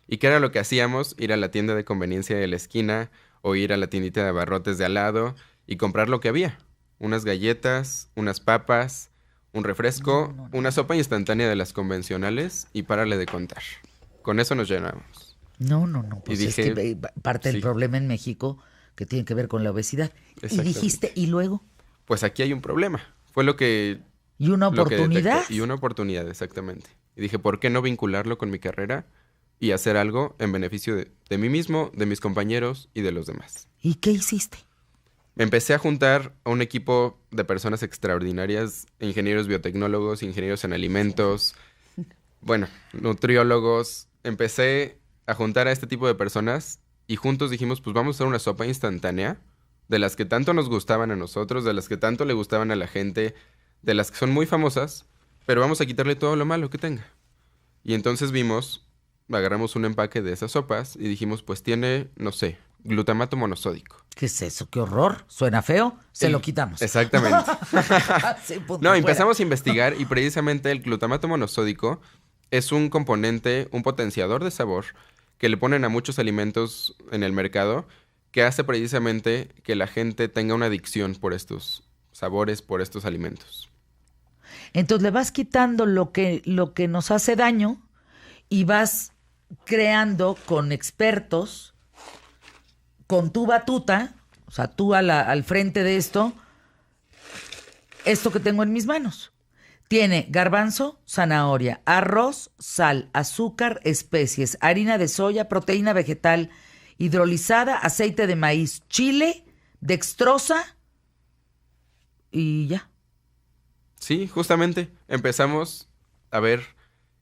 ¿Y qué era lo que hacíamos? Ir a la tienda de conveniencia de la esquina o ir a la tiendita de abarrotes de al lado y comprar lo que había. Unas galletas, unas papas, un refresco, una sopa instantánea de las convencionales y párale de contar. Con eso nos llenamos. No. Pues Y es dije, que parte del sí. problema en México que tiene que ver con la obesidad. Y Exactamente. dijiste, ¿y luego? Pues aquí hay un problema. Fue lo que... ¿Y una lo que oportunidad? detecté. Y una oportunidad, exactamente. Y dije, ¿por qué no vincularlo con mi carrera y hacer algo en beneficio de mí mismo, de mis compañeros y de los demás? ¿Y qué hiciste? Me empecé a juntar a un equipo de personas extraordinarias, ingenieros biotecnólogos, ingenieros en alimentos, bueno, nutriólogos. Empecé a juntar a este tipo de personas y juntos dijimos, pues vamos a hacer una sopa instantánea de las que tanto nos gustaban a nosotros, de las que tanto le gustaban a la gente, de las que son muy famosas, pero vamos a quitarle todo lo malo que tenga. Y entonces agarramos un empaque de esas sopas y dijimos, pues tiene, no sé, glutamato monosódico. ¿Qué es eso? ¿Qué horror? ¿Suena feo? Se lo quitamos. Exactamente. Sí, punto, No, fuera. empezamos a investigar y precisamente el glutamato monosódico es un componente, un potenciador de sabor que le ponen a muchos alimentos en el mercado que hace precisamente que la gente tenga una adicción por estos sabores, por estos alimentos. Entonces le vas quitando lo que nos hace daño y vas creando con expertos, con tu batuta, o sea, tú al frente de esto que tengo en mis manos. Tiene garbanzo, zanahoria, arroz, sal, azúcar, especies, harina de soya, proteína vegetal hidrolizada, aceite de maíz, chile, dextrosa y ya. Sí, justamente empezamos a ver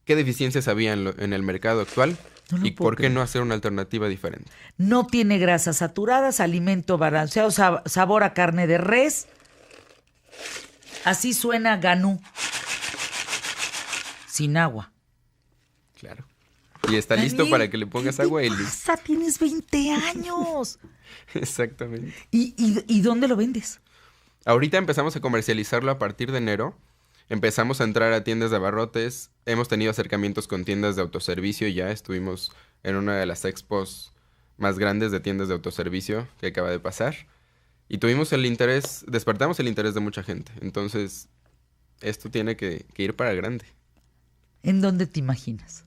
qué deficiencias había en el mercado actual No lo y puedo por qué creer. no hacer una alternativa diferente. No tiene grasas saturadas, alimento balanceado, sabor a carne de res. Así suena ganú. Sin agua. Claro. Y está listo Daniel, para que le pongas agua y ¿qué te listo. pasa? Tienes 20 años. Exactamente. ¿Y dónde lo vendes? Ahorita empezamos a comercializarlo a partir de enero. Empezamos a entrar a tiendas de abarrotes. Hemos tenido acercamientos con tiendas de autoservicio ya. Estuvimos en una de las expos más grandes de tiendas de autoservicio que acaba de pasar. Y tuvimos despertamos el interés de mucha gente. Entonces, esto tiene que ir para grande. ¿En dónde te imaginas?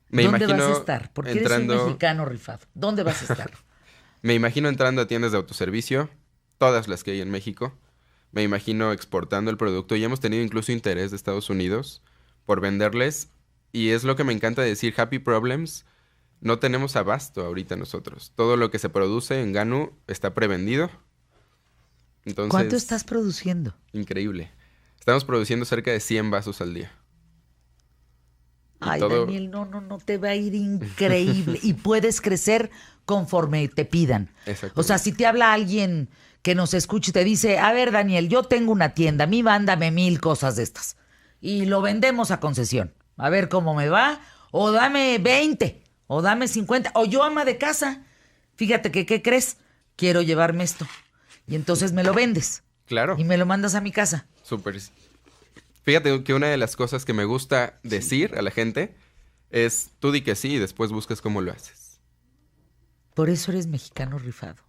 Me ¿Dónde vas imagino a estar? Porque eres entrando- un mexicano rifado. ¿Dónde vas a estar? Me imagino entrando a tiendas de autoservicio, todas las que hay en México. Me imagino exportando el producto y hemos tenido incluso interés de Estados Unidos por venderles. Y es lo que me encanta decir, Happy Problems, no tenemos abasto ahorita nosotros. Todo lo que se produce en Ganu está prevendido. Entonces, ¿cuánto estás produciendo? Increíble. Estamos produciendo cerca de 100 vasos al día. Ay, Daniel, no, te va a ir increíble. Y puedes crecer conforme te pidan. O sea, si te habla alguien que nos escuche y te dice, a ver, Daniel, yo tengo una tienda, a mí mándame 1000 cosas de estas. Y lo vendemos a concesión. A ver cómo me va. O dame 20, o dame 50. O yo, ama de casa, fíjate que, ¿qué crees? Quiero llevarme esto. Y entonces me lo vendes. Claro. Y me lo mandas a mi casa. Súper. Fíjate que una de las cosas que me gusta decir a la gente es, tú di que sí y después buscas cómo lo haces. Por eso eres mexicano rifado.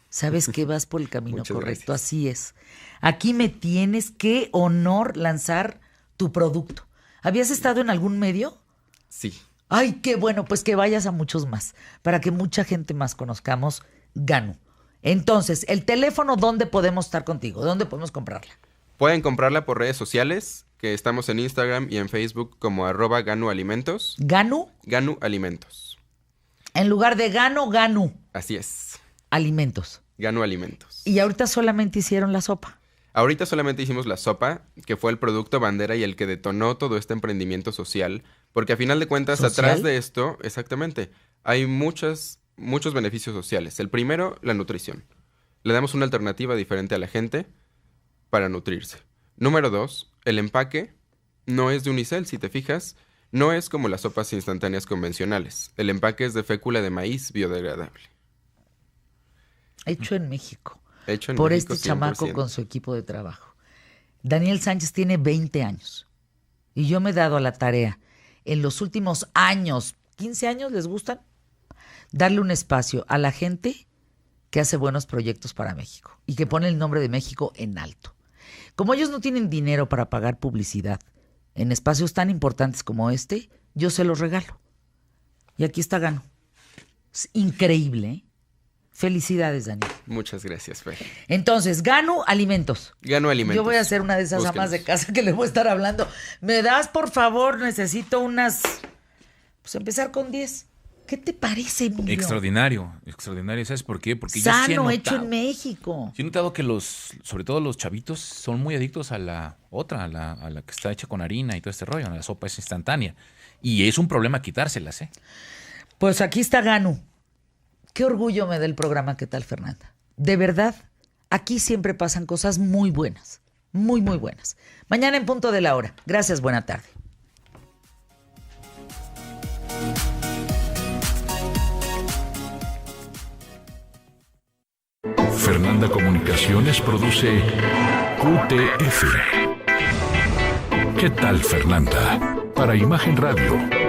Sabes que vas por el camino Muchas correcto. gracias. Así es. Aquí me tienes, qué honor lanzar tu producto. ¿Habías estado en algún medio? Sí. Ay, qué bueno, pues que vayas a muchos más, para que mucha gente más conozcamos Ganu. Entonces, el teléfono, ¿dónde podemos estar contigo? ¿Dónde podemos comprarla? Pueden comprarla por redes sociales, que estamos en Instagram y en Facebook como @GanuAlimentos. ¿Ganu? Ganu Alimentos. En lugar de Ganu. Así es. Alimentos. Ganu Alimentos. Y ahorita solamente hicieron la sopa. Ahorita solamente hicimos la sopa, que fue el producto bandera y el que detonó todo este emprendimiento social, porque a final de cuentas, ¿social? atrás de esto, exactamente, hay muchos beneficios sociales. El primero, la nutrición. Le damos una alternativa diferente a la gente para nutrirse. Número 2, el empaque no es de unicel, si te fijas, no es como las sopas instantáneas convencionales. El empaque es de fécula de maíz biodegradable. Hecho en México. Hecho en por México, este chamaco 100%. con su equipo de trabajo. Daniel Sánchez tiene 20 años. Y yo me he dado a la tarea, en los últimos años, 15 años, ¿les gustan? Darle un espacio a la gente que hace buenos proyectos para México y que pone el nombre de México en alto. Como ellos no tienen dinero para pagar publicidad en espacios tan importantes como este, yo se los regalo. Y aquí está Ganu. Es increíble, ¿eh? Felicidades, Daniel. Muchas gracias, Fer. Entonces, Ganu Alimentos. Ganu Alimentos. Yo voy a hacer una de esas amas de casa que les voy a estar hablando. ¿Me das, por favor? Necesito unas... Pues empezar con 10. ¿Qué te parece, Emilio? Extraordinario. ¿Sabes por qué? Porque Sano, yo sí he hecho notado, en México. sí he notado que sobre todo los chavitos, son muy adictos a la otra, a la que está hecha con harina y todo este rollo. La sopa es instantánea. Y es un problema quitárselas, ¿eh? Pues aquí está Ganu. Qué orgullo me da el programa. ¿Qué tal, Fernanda? De verdad, aquí siempre pasan cosas muy buenas. Muy, muy buenas. Mañana en punto de la hora. Gracias, buena tarde. Fernanda Comunicaciones produce QTF. ¿Qué tal, Fernanda? Para Imagen Radio.